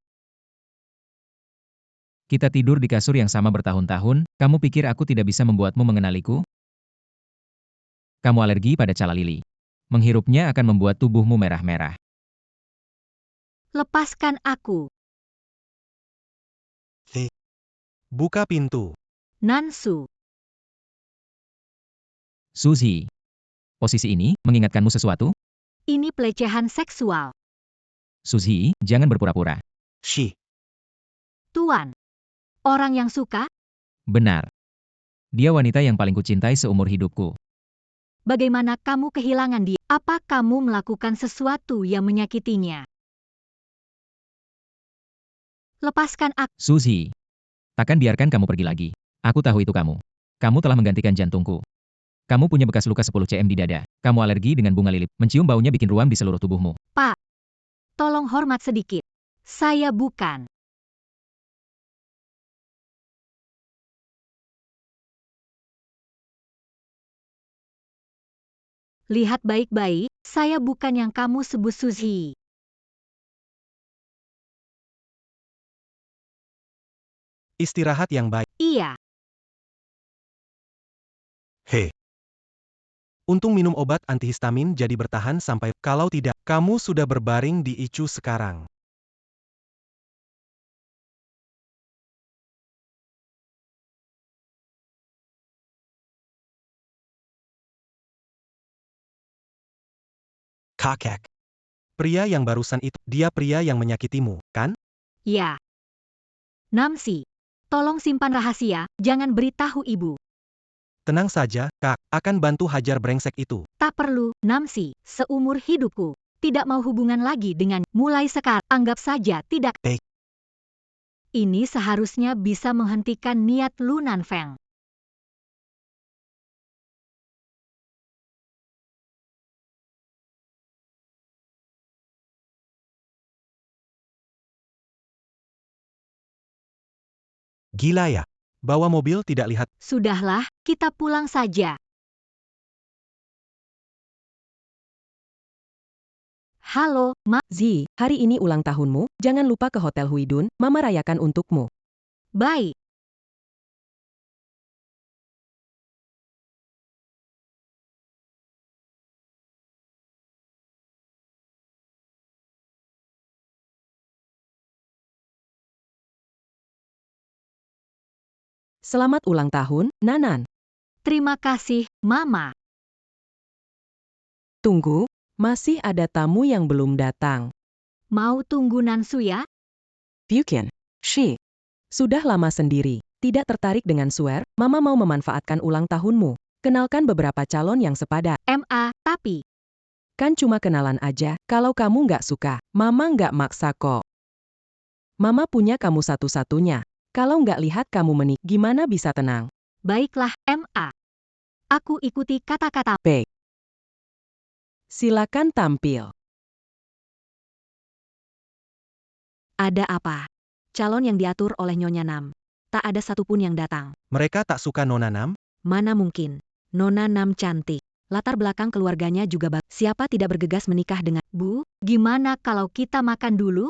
Kita tidur di kasur yang sama bertahun-tahun, kamu pikir aku tidak bisa membuatmu mengenaliku? Kamu alergi pada cala lili. Menghirupnya akan membuat tubuhmu merah-merah. Lepaskan aku. Buka pintu. Nansu. Suzy, posisi ini mengingatkanmu sesuatu? Ini pelecehan seksual. Suzy, jangan berpura-pura. Shi. Tuan. Orang yang suka? Benar. Dia wanita yang paling kucintai seumur hidupku. Bagaimana kamu kehilangan dia? Apa kamu melakukan sesuatu yang menyakitinya? Lepaskan aku. Suzy, takkan biarkan kamu pergi lagi. Aku tahu itu kamu. Kamu telah menggantikan jantungku. Kamu punya bekas luka 10 cm di dada. Kamu alergi dengan bunga lili. Mencium baunya bikin ruam di seluruh tubuhmu. Pak. Tolong hormat sedikit. Saya bukan. Lihat baik-baik, saya bukan yang kamu sebut Suzy. Istirahat yang baik. Iya. He. Untung minum obat antihistamin jadi bertahan sampai, kalau tidak, kamu sudah berbaring di ICU sekarang. Kakek. Pria yang barusan itu, dia pria yang menyakitimu, kan? Ya. Namsi. Tolong simpan rahasia, jangan beritahu ibu. Tenang saja, Kak, akan bantu hajar brengsek itu. Tak perlu, Namsi, seumur hidupku. Tidak mau hubungan lagi dengan, mulai sekarang, anggap saja tidak. Baik. Ini seharusnya bisa menghentikan niat Lu Nanfeng. Gila ya. Bawa mobil tidak lihat. Sudahlah, kita pulang saja. Halo, Ma. Zi, hari ini ulang tahunmu, jangan lupa ke Hotel Huidun, Mama rayakan untukmu. Baik. Selamat ulang tahun, Nanan. Terima kasih, Mama. Tunggu, masih ada tamu yang belum datang. Mau tunggu Nansu ya? Fukin. Shi. Sudah lama sendiri. Tidak tertarik dengan Swear, Mama mau memanfaatkan ulang tahunmu. Kenalkan beberapa calon yang sepadan. Tapi. Kan cuma kenalan aja, kalau kamu nggak suka, Mama nggak maksa kok. Mama punya kamu satu-satunya. Kalau nggak lihat kamu menik, gimana bisa tenang? Baiklah, Aku ikuti kata-kata. Baik. Silakan tampil. Ada apa? Calon yang diatur oleh Nyonya Nam. Tak ada satupun yang datang. Mereka tak suka Nona Nam? Mana mungkin? Nona Nam cantik. Latar belakang keluarganya juga bagus. Siapa tidak bergegas menikah dengan Bu, gimana kalau kita makan dulu?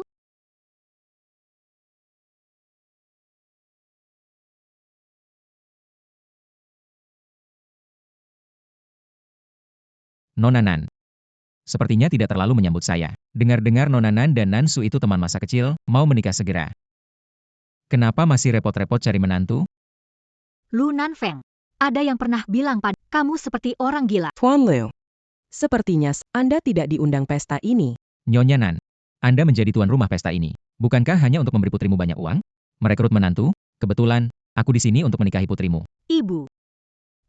Nona Nan. Sepertinya tidak terlalu menyambut saya. Dengar-dengar Nona Nan dan Nansu itu teman masa kecil, mau menikah segera. Kenapa masih repot-repot cari menantu? Lu Nanfeng, ada yang pernah bilang pada kamu seperti orang gila. Tuan Liu. Sepertinya Anda tidak diundang pesta ini. Nyonya Nan, Anda menjadi tuan rumah pesta ini. Bukankah hanya untuk memberi putrimu banyak uang? Merekrut menantu? Kebetulan, aku di sini untuk menikahi putrimu. Ibu,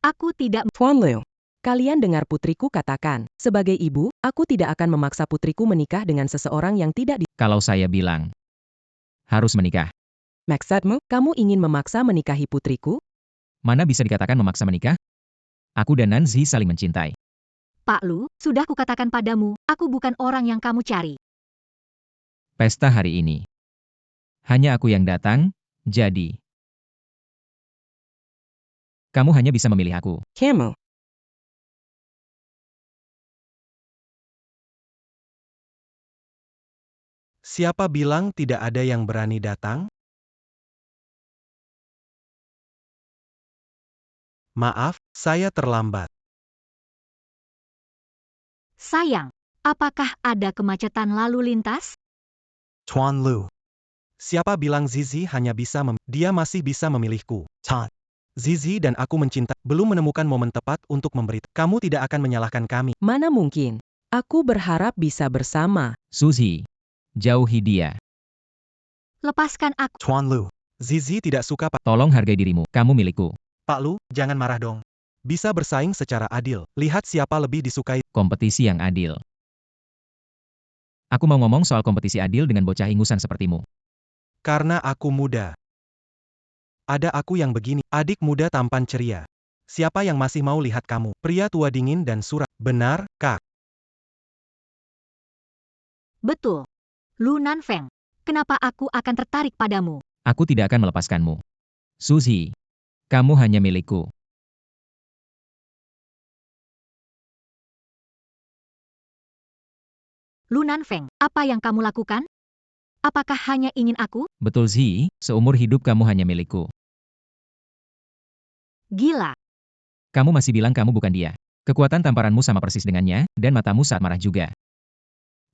aku tidak. Tuan Liu. Kalian dengar putriku katakan, sebagai ibu, aku tidak akan memaksa putriku menikah dengan seseorang yang tidak di... Kalau saya bilang, harus menikah. Maksudmu, kamu ingin memaksa menikahi putriku? Mana bisa dikatakan memaksa menikah? Aku dan Nanzi saling mencintai. Pak Lu, sudah kukatakan padamu, aku bukan orang yang kamu cari. Pesta hari ini. Hanya aku yang datang, jadi. Kamu hanya bisa memilih aku. Kamu. Siapa bilang tidak ada yang berani datang? Maaf, saya terlambat. Sayang, apakah ada kemacetan lalu lintas? Tuan Lu. Siapa bilang Zizi hanya bisa dia masih bisa memilihku. Tan. Zizi dan aku mencintai, belum menemukan momen tepat untuk memberi. Kamu tidak akan menyalahkan kami. Mana mungkin? Aku berharap bisa bersama. Suzy, jauhi dia. Lepaskan aku. Tuan Lu. Zizi tidak suka Tolong hargai dirimu, kamu milikku. Pak Lu, jangan marah dong. Bisa bersaing secara adil. Lihat siapa lebih disukai. Kompetisi yang adil. Aku mau ngomong soal kompetisi adil dengan bocah ingusan sepertimu. Karena aku muda. Ada aku yang begini, adik muda tampan ceria. Siapa yang masih mau lihat kamu? Pria tua dingin dan suram. Benar, Kak. Betul. Lu Nanfeng, kenapa aku akan tertarik padamu? Aku tidak akan melepaskanmu. Suzy, kamu hanya milikku. Lu Nanfeng, apa yang kamu lakukan? Apakah hanya ingin aku? Betul Zi, seumur hidup kamu hanya milikku. Gila. Kamu masih bilang kamu bukan dia. Kekuatan tamparanmu sama persis dengannya, dan matamu saat marah juga.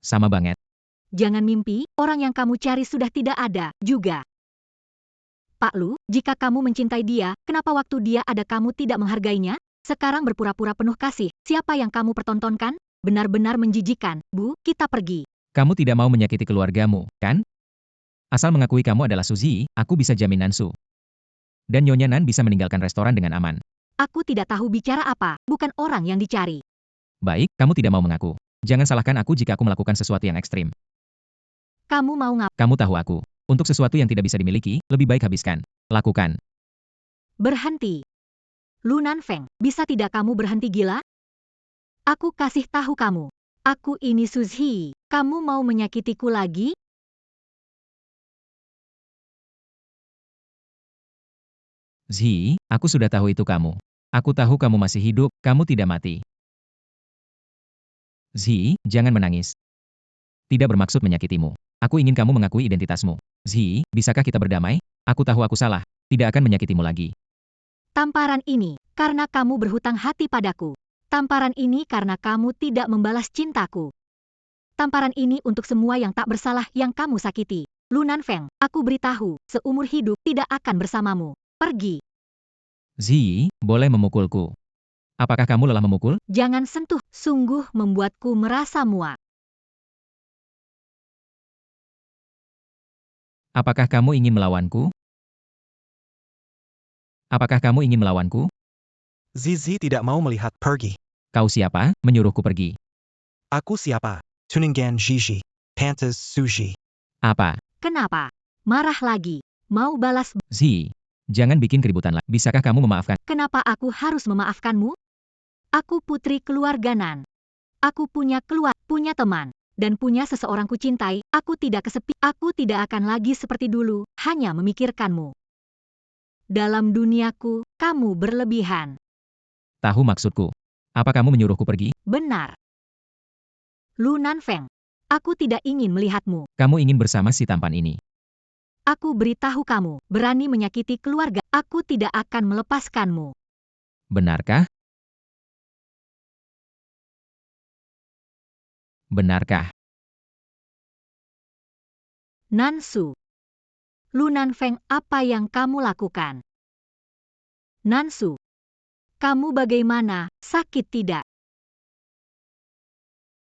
Sama banget. Jangan mimpi, orang yang kamu cari sudah tidak ada, juga. Pak Lu, jika kamu mencintai dia, kenapa waktu dia ada kamu tidak menghargainya? Sekarang berpura-pura penuh kasih, siapa yang kamu pertontonkan? Benar-benar menjijikan. Bu, kita pergi. Kamu tidak mau menyakiti keluargamu, kan? Asal mengakui kamu adalah Suzy, aku bisa jamin Nansu. Dan Nyonya Nan bisa meninggalkan restoran dengan aman. Aku tidak tahu bicara apa, bukan orang yang dicari. Baik, kamu tidak mau mengaku. Jangan salahkan aku jika aku melakukan sesuatu yang ekstrim. Kamu mau ngap? Kamu tahu aku. Untuk sesuatu yang tidak bisa dimiliki, lebih baik habiskan. Lakukan. Berhenti. Lu Nanfeng, bisa tidak kamu berhenti gila? Aku kasih tahu kamu. Aku ini Suzy. Kamu mau menyakitiku lagi? Zi, aku sudah tahu itu kamu. Aku tahu kamu masih hidup, kamu tidak mati. Zi, jangan menangis. Tidak bermaksud menyakitimu. Aku ingin kamu mengakui identitasmu. Zi, bisakah kita berdamai? Aku tahu aku salah. Tidak akan menyakitimu lagi. Tamparan ini, karena kamu berhutang hati padaku. Tamparan ini karena kamu tidak membalas cintaku. Tamparan ini untuk semua yang tak bersalah yang kamu sakiti. Lu Nanfeng, aku beritahu, seumur hidup tidak akan bersamamu. Pergi. Zi, boleh memukulku. Apakah kamu lelah memukul? Jangan sentuh, sungguh membuatku merasa muak. Apakah kamu ingin melawanku? Apakah kamu ingin melawanku? Zizi tidak mau melihat pergi. Kau siapa, menyuruhku pergi? Aku siapa? Tuningan Gigi. Pantas Sushi. Apa? Kenapa? Marah lagi. Mau balas? Zi, jangan bikin keributan lagi. Bisakah kamu memaafkan? Kenapa aku harus memaafkanmu? Aku putri keluarga Nan. Aku punya punya teman, dan punya seseorang ku cintai. Aku tidak kesepi. Aku tidak akan lagi seperti dulu, hanya memikirkanmu. Dalam duniaku, kamu berlebihan. Tahu maksudku. Apa kamu menyuruhku pergi? Benar. Lu Nanfeng, aku tidak ingin melihatmu. Kamu ingin bersama si tampan ini. Aku beritahu kamu, berani menyakiti keluarga, aku tidak akan melepaskanmu. Benarkah? Benarkah? Nansu. Lu Nanfeng, apa yang kamu lakukan? Nansu. Kamu bagaimana, sakit tidak?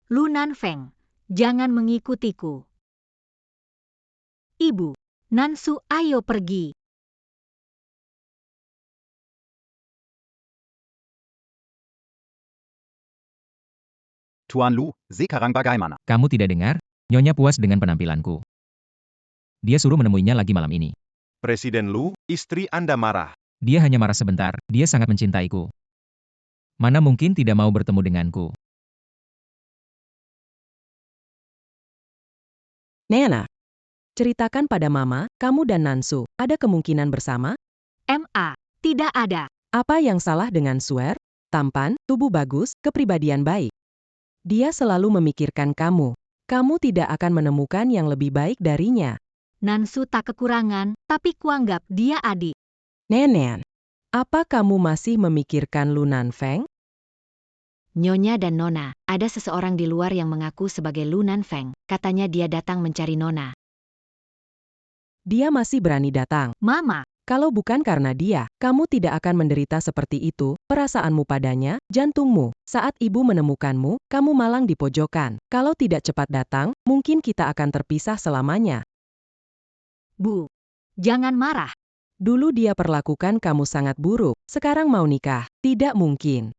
Lu Nanfeng, jangan mengikutiku. Ibu, Nansu, ayo pergi. Tuan Lu, sekarang bagaimana? Kamu tidak dengar? Nyonya puas dengan penampilanku. Dia suruh menemuinya lagi malam ini. Presiden Lu, istri Anda marah. Dia hanya marah sebentar, dia sangat mencintaiku. Mana mungkin tidak mau bertemu denganku. Nena, ceritakan pada Mama, kamu dan Nansu, ada kemungkinan bersama? MA, tidak ada. Apa yang salah dengan Swear? Tampan, tubuh bagus, kepribadian baik. Dia selalu memikirkan kamu. Kamu tidak akan menemukan yang lebih baik darinya. Nansu tak kekurangan, tapi kuanggap dia adik. Nenen, apa kamu masih memikirkan Lu Nanfeng? Nyonya dan Nona, ada seseorang di luar yang mengaku sebagai Lu Nanfeng. Katanya dia datang mencari Nona. Dia masih berani datang. Mama, Kalau bukan karena dia, kamu tidak akan menderita seperti itu, perasaanmu padanya, jantungmu. Saat ibu menemukanmu, kamu malang di pojokan. Kalau tidak cepat datang, mungkin kita akan terpisah selamanya. Bu, jangan marah. Dulu dia perlakukan kamu sangat buruk, sekarang mau nikah. Tidak mungkin.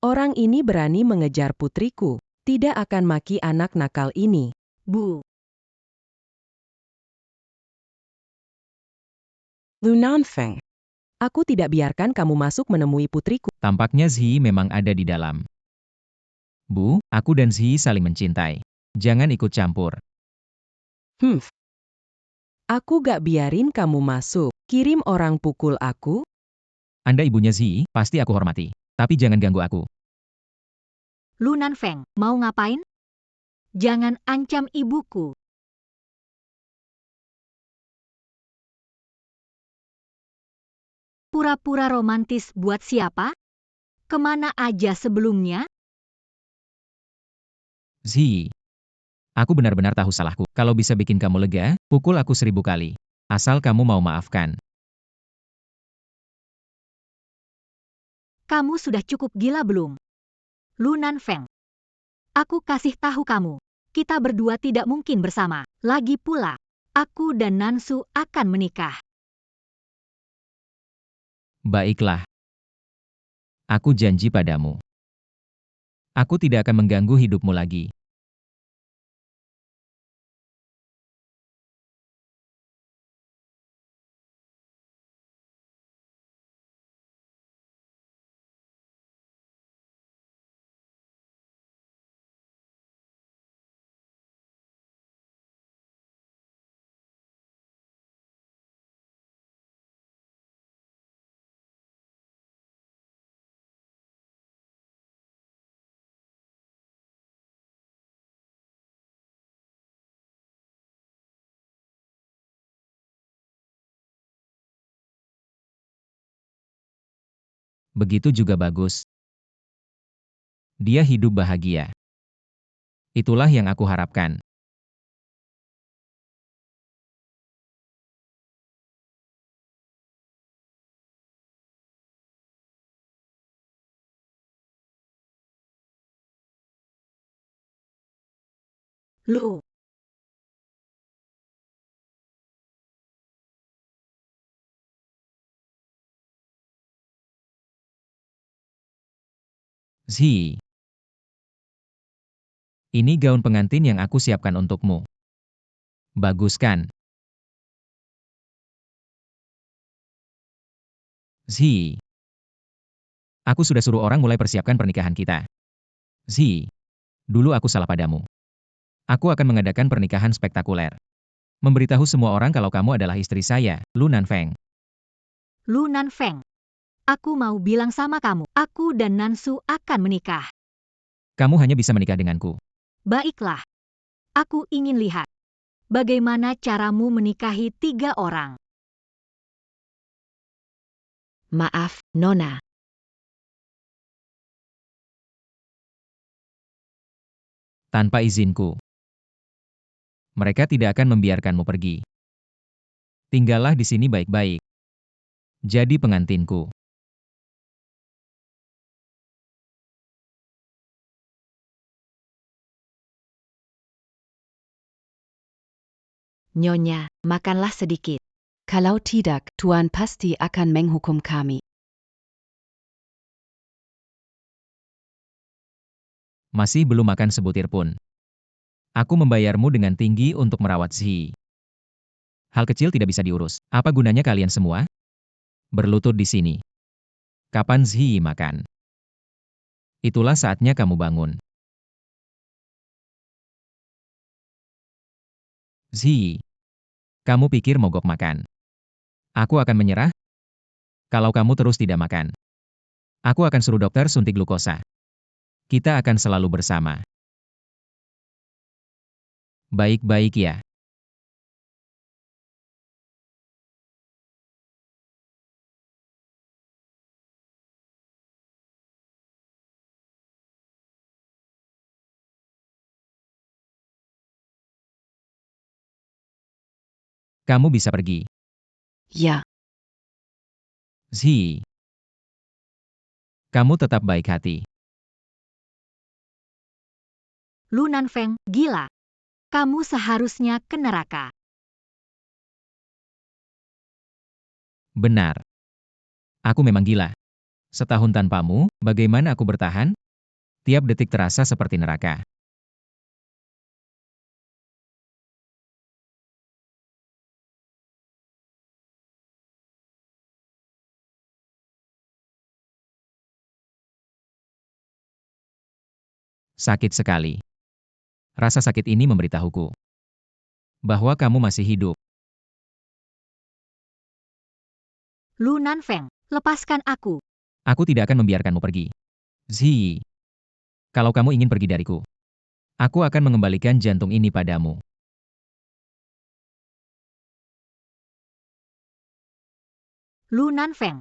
Orang ini berani mengejar putriku. Tidak akan maki anak nakal ini. Bu, Lu Nanfeng. Aku tidak biarkan kamu masuk menemui putriku. Tampaknya Zhi memang ada di dalam. Bu, aku dan Zhi saling mencintai. Jangan ikut campur. Aku gak biarin kamu masuk. Kirim orang pukul aku. Anda ibunya Zhi, pasti aku hormati. Tapi jangan ganggu aku. Lu Nanfeng, mau ngapain? Jangan ancam ibuku. Pura-pura romantis buat siapa? Kemana aja sebelumnya? Zhi. Aku benar-benar tahu salahku. Kalau bisa bikin kamu lega, pukul aku 1000 kali. Asal kamu mau maafkan. Kamu sudah cukup gila belum? Lu Nanfeng. Aku kasih tahu kamu, kita berdua tidak mungkin bersama. Lagi pula, aku dan Nansu akan menikah. Baiklah. Aku janji padamu. Aku tidak akan mengganggu hidupmu lagi. Begitu juga bagus. Dia hidup bahagia. Itulah yang aku harapkan. Lu. Zhi. Ini gaun pengantin yang aku siapkan untukmu. Bagus kan? Zhi. Aku sudah suruh orang mulai persiapkan pernikahan kita. Zhi. Dulu aku salah padamu. Aku akan mengadakan pernikahan spektakuler. Memberitahu semua orang kalau kamu adalah istri saya, Lu Nanfeng. Lu Nanfeng. Aku mau bilang sama kamu, aku dan Nansu akan menikah. Kamu hanya bisa menikah denganku. Baiklah. Aku ingin lihat bagaimana caramu menikahi 3 orang. Maaf, Nona. Tanpa izinku. Mereka tidak akan membiarkanmu pergi. Tinggallah di sini baik-baik. Jadi pengantinku. Nyonya, makanlah sedikit. Kalau tidak, Tuan pasti akan menghukum kami. Masih belum makan sebutir pun. Aku membayarmu dengan tinggi untuk merawat Zhi. Hal kecil tidak bisa diurus. Apa gunanya kalian semua? Berlutut di sini. Kapan Zhi makan? Itulah saatnya kamu bangun. Zhi, kamu pikir mogok makan? Aku akan menyerah? Kalau kamu terus tidak makan, aku akan suruh dokter suntik glukosa. Kita akan selalu bersama. Baik-baik ya. Kamu bisa pergi. Ya, Zhi, kamu tetap baik hati. Lu Nanfeng, gila. Kamu seharusnya ke neraka. Benar. Aku memang gila. Setahun tanpamu, bagaimana aku bertahan? Tiap detik terasa seperti neraka. Sakit sekali. Rasa sakit ini memberitahuku bahwa kamu masih hidup. Lu Nanfeng, lepaskan aku. Aku tidak akan membiarkanmu pergi. Zhi, kalau kamu ingin pergi dariku, aku akan mengembalikan jantung ini padamu. Lu Nanfeng,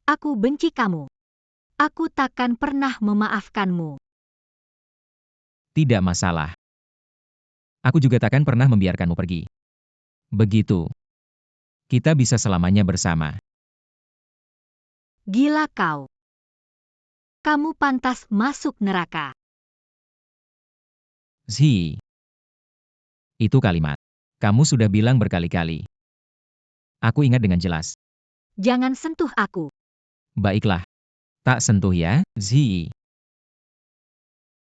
aku benci kamu. Aku takkan pernah memaafkanmu. Tidak masalah. Aku juga takkan pernah membiarkanmu pergi. Begitu. Kita bisa selamanya bersama. Gila kau. Kamu pantas masuk neraka. Zhi. Itu kalimat. Kamu sudah bilang berkali-kali. Aku ingat dengan jelas. Jangan sentuh aku. Baiklah. Tak sentuh ya, Zhi.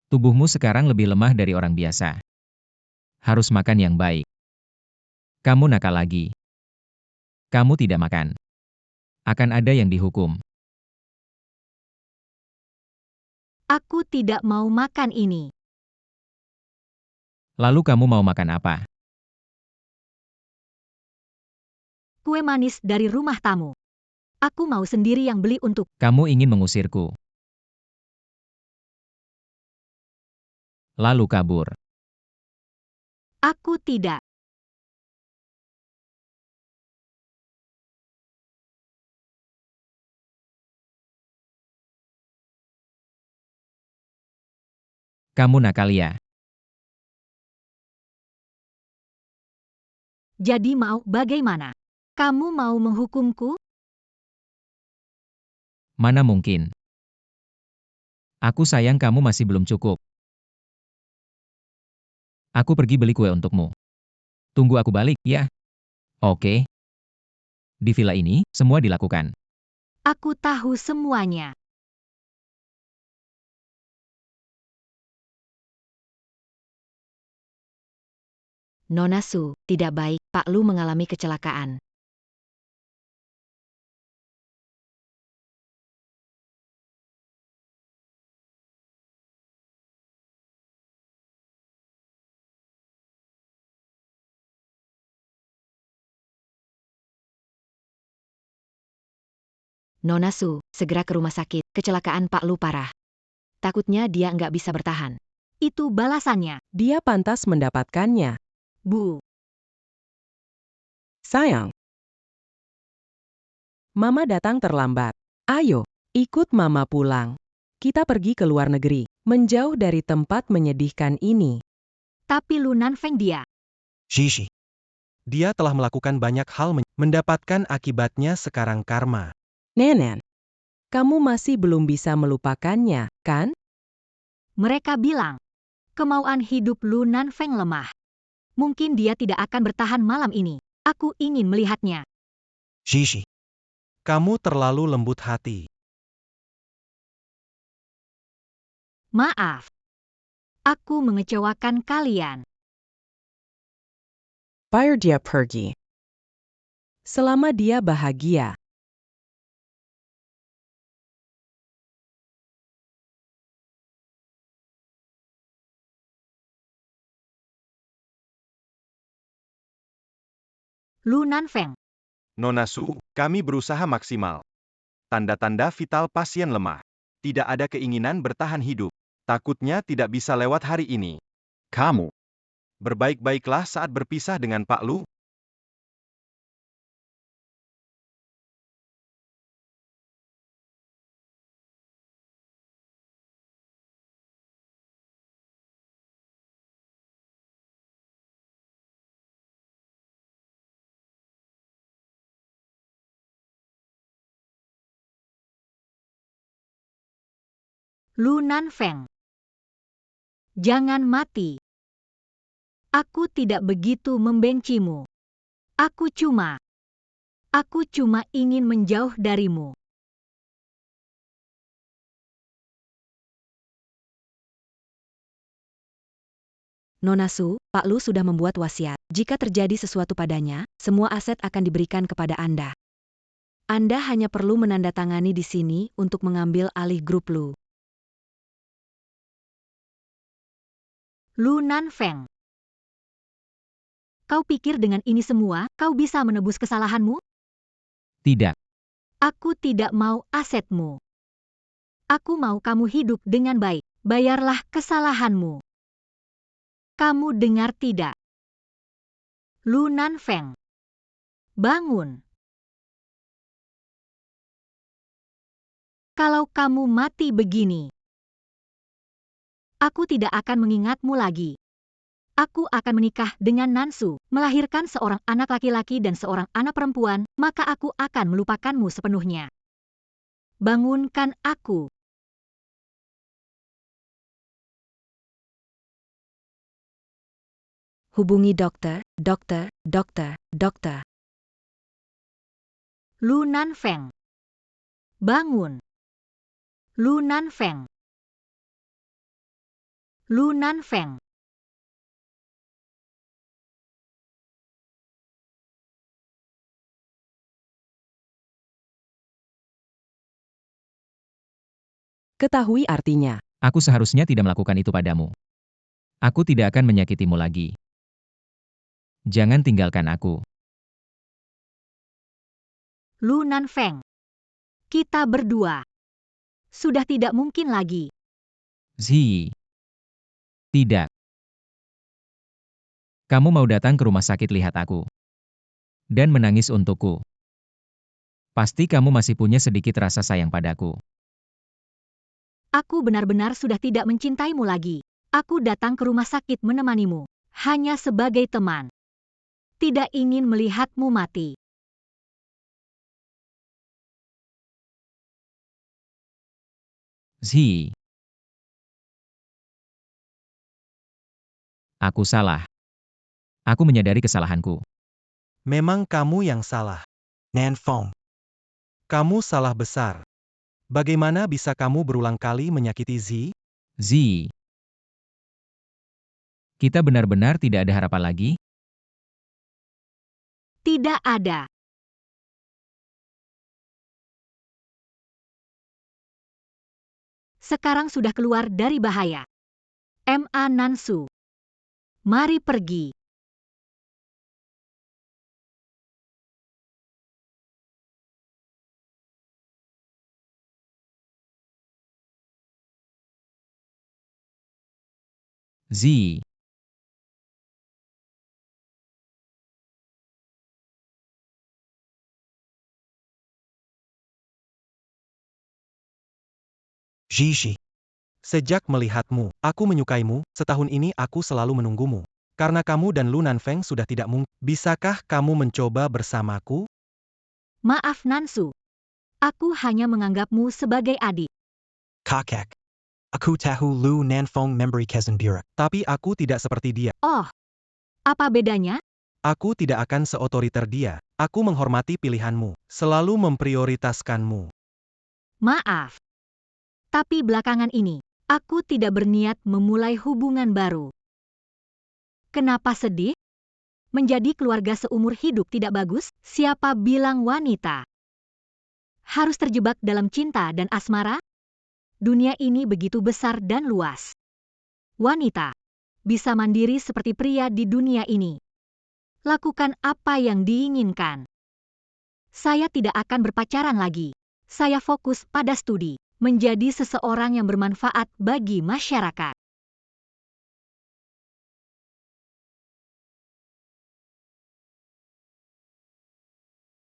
Tubuhmu sekarang lebih lemah dari orang biasa. Harus makan yang baik. Kamu nakal lagi. Kamu tidak makan. Akan ada yang dihukum. Aku tidak mau makan ini. Lalu kamu mau makan apa? Kue manis dari rumah tamu. Aku mau sendiri yang beli untuk. Kamu ingin mengusirku. Lalu kabur. Aku tidak. Kamu nakal ya. Jadi mau bagaimana? Kamu mau menghukumku? Mana mungkin. Aku sayang kamu masih belum cukup. Aku pergi beli kue untukmu. Tunggu aku balik, ya? Oke. Di villa ini, semua dilakukan. Aku tahu semuanya. Nona Su, tidak baik, Pak Lu mengalami kecelakaan. Nona Su, segera ke rumah sakit. Kecelakaan Pak Lu parah. Takutnya dia nggak bisa bertahan. Itu balasannya. Dia pantas mendapatkannya. Bu, Sayang. Mama datang terlambat. Ayo, ikut Mama pulang. Kita pergi ke luar negeri, menjauh dari tempat menyedihkan ini. tapi Lu Nanfeng dia. Shishi. Dia telah melakukan banyak hal mendapatkan akibatnya sekarang karma. Nenen, kamu masih belum bisa melupakannya, kan? Mereka bilang, kemauan hidup Lu Nanfeng lemah. Mungkin dia tidak akan bertahan malam ini. Aku ingin melihatnya. Shishi. Kamu terlalu lembut hati. Maaf. Aku mengecewakan kalian. Biar dia pergi. Selama dia bahagia. Lu Nanfeng, Nona Su, kami berusaha maksimal. Tanda-tanda vital pasien lemah. Tidak ada keinginan bertahan hidup. Takutnya tidak bisa lewat hari ini. Kamu. Berbaik-baiklah saat berpisah dengan Pak Lu. Lu Nanfeng. Jangan mati. Aku tidak begitu membencimu. Aku cuma ingin menjauh darimu. Nona Su, Pak Lu sudah membuat wasiat. Jika terjadi sesuatu padanya, semua aset akan diberikan kepada Anda. Anda hanya perlu menandatangani di sini untuk mengambil alih grup Lu. Lu Nanfeng. Kau pikir dengan ini semua, kau bisa menebus kesalahanmu? Tidak. Aku tidak mau asetmu. Aku mau kamu hidup dengan baik. Bayarlah kesalahanmu. Kamu dengar tidak? Lu Nanfeng. Bangun. Kalau kamu mati begini, aku tidak akan mengingatmu lagi. Aku akan menikah dengan Nansu, melahirkan seorang anak laki-laki dan seorang anak perempuan, maka aku akan melupakanmu sepenuhnya. Bangunkan aku. Hubungi dokter, dokter, dokter, dokter. Lu Nanfeng. Bangun. Lu Nanfeng. Lu Nanfeng. Ketahui artinya. Aku seharusnya tidak melakukan itu padamu. Aku tidak akan menyakitimu lagi. Jangan tinggalkan aku. Lu Nanfeng. Kita berdua. Sudah tidak mungkin lagi. Zi. Tidak. Kamu mau datang ke rumah sakit lihat aku. Dan menangis untukku. Pasti kamu masih punya sedikit rasa sayang padaku. Aku benar-benar sudah tidak mencintaimu lagi. Aku datang ke rumah sakit menemanimu. Hanya sebagai teman. Tidak ingin melihatmu mati. Zi. Aku salah. Aku menyadari kesalahanku. Memang kamu yang salah. Nanfeng. Kamu salah besar. Bagaimana bisa kamu berulang kali menyakiti Zi? Zi. Kita benar-benar tidak ada harapan lagi? Tidak ada. Sekarang sudah keluar dari bahaya. M.A. Nansu. Mari pergi. Z. Gigi. Sejak melihatmu, aku menyukaimu, setahun ini aku selalu menunggumu. Karena kamu dan Lu Nanfeng sudah tidak mungkin. Bisakah kamu mencoba bersamaku? Maaf Nansu. Aku hanya menganggapmu sebagai adik. Kakek. Aku tahu Lu Nanfeng memberi kesan buruk. Tapi aku tidak seperti dia. Oh, apa bedanya? Aku tidak akan seotoriter dia. Aku menghormati pilihanmu. Selalu memprioritaskanmu. Maaf. Tapi belakangan ini, aku tidak berniat memulai hubungan baru. Kenapa sedih? Menjadi keluarga seumur hidup tidak bagus? Siapa bilang wanita harus terjebak dalam cinta dan asmara? Dunia ini begitu besar dan luas. Wanita bisa mandiri seperti pria di dunia ini. Lakukan apa yang diinginkan. Saya tidak akan berpacaran lagi. Saya fokus pada studi, menjadi seseorang yang bermanfaat bagi masyarakat.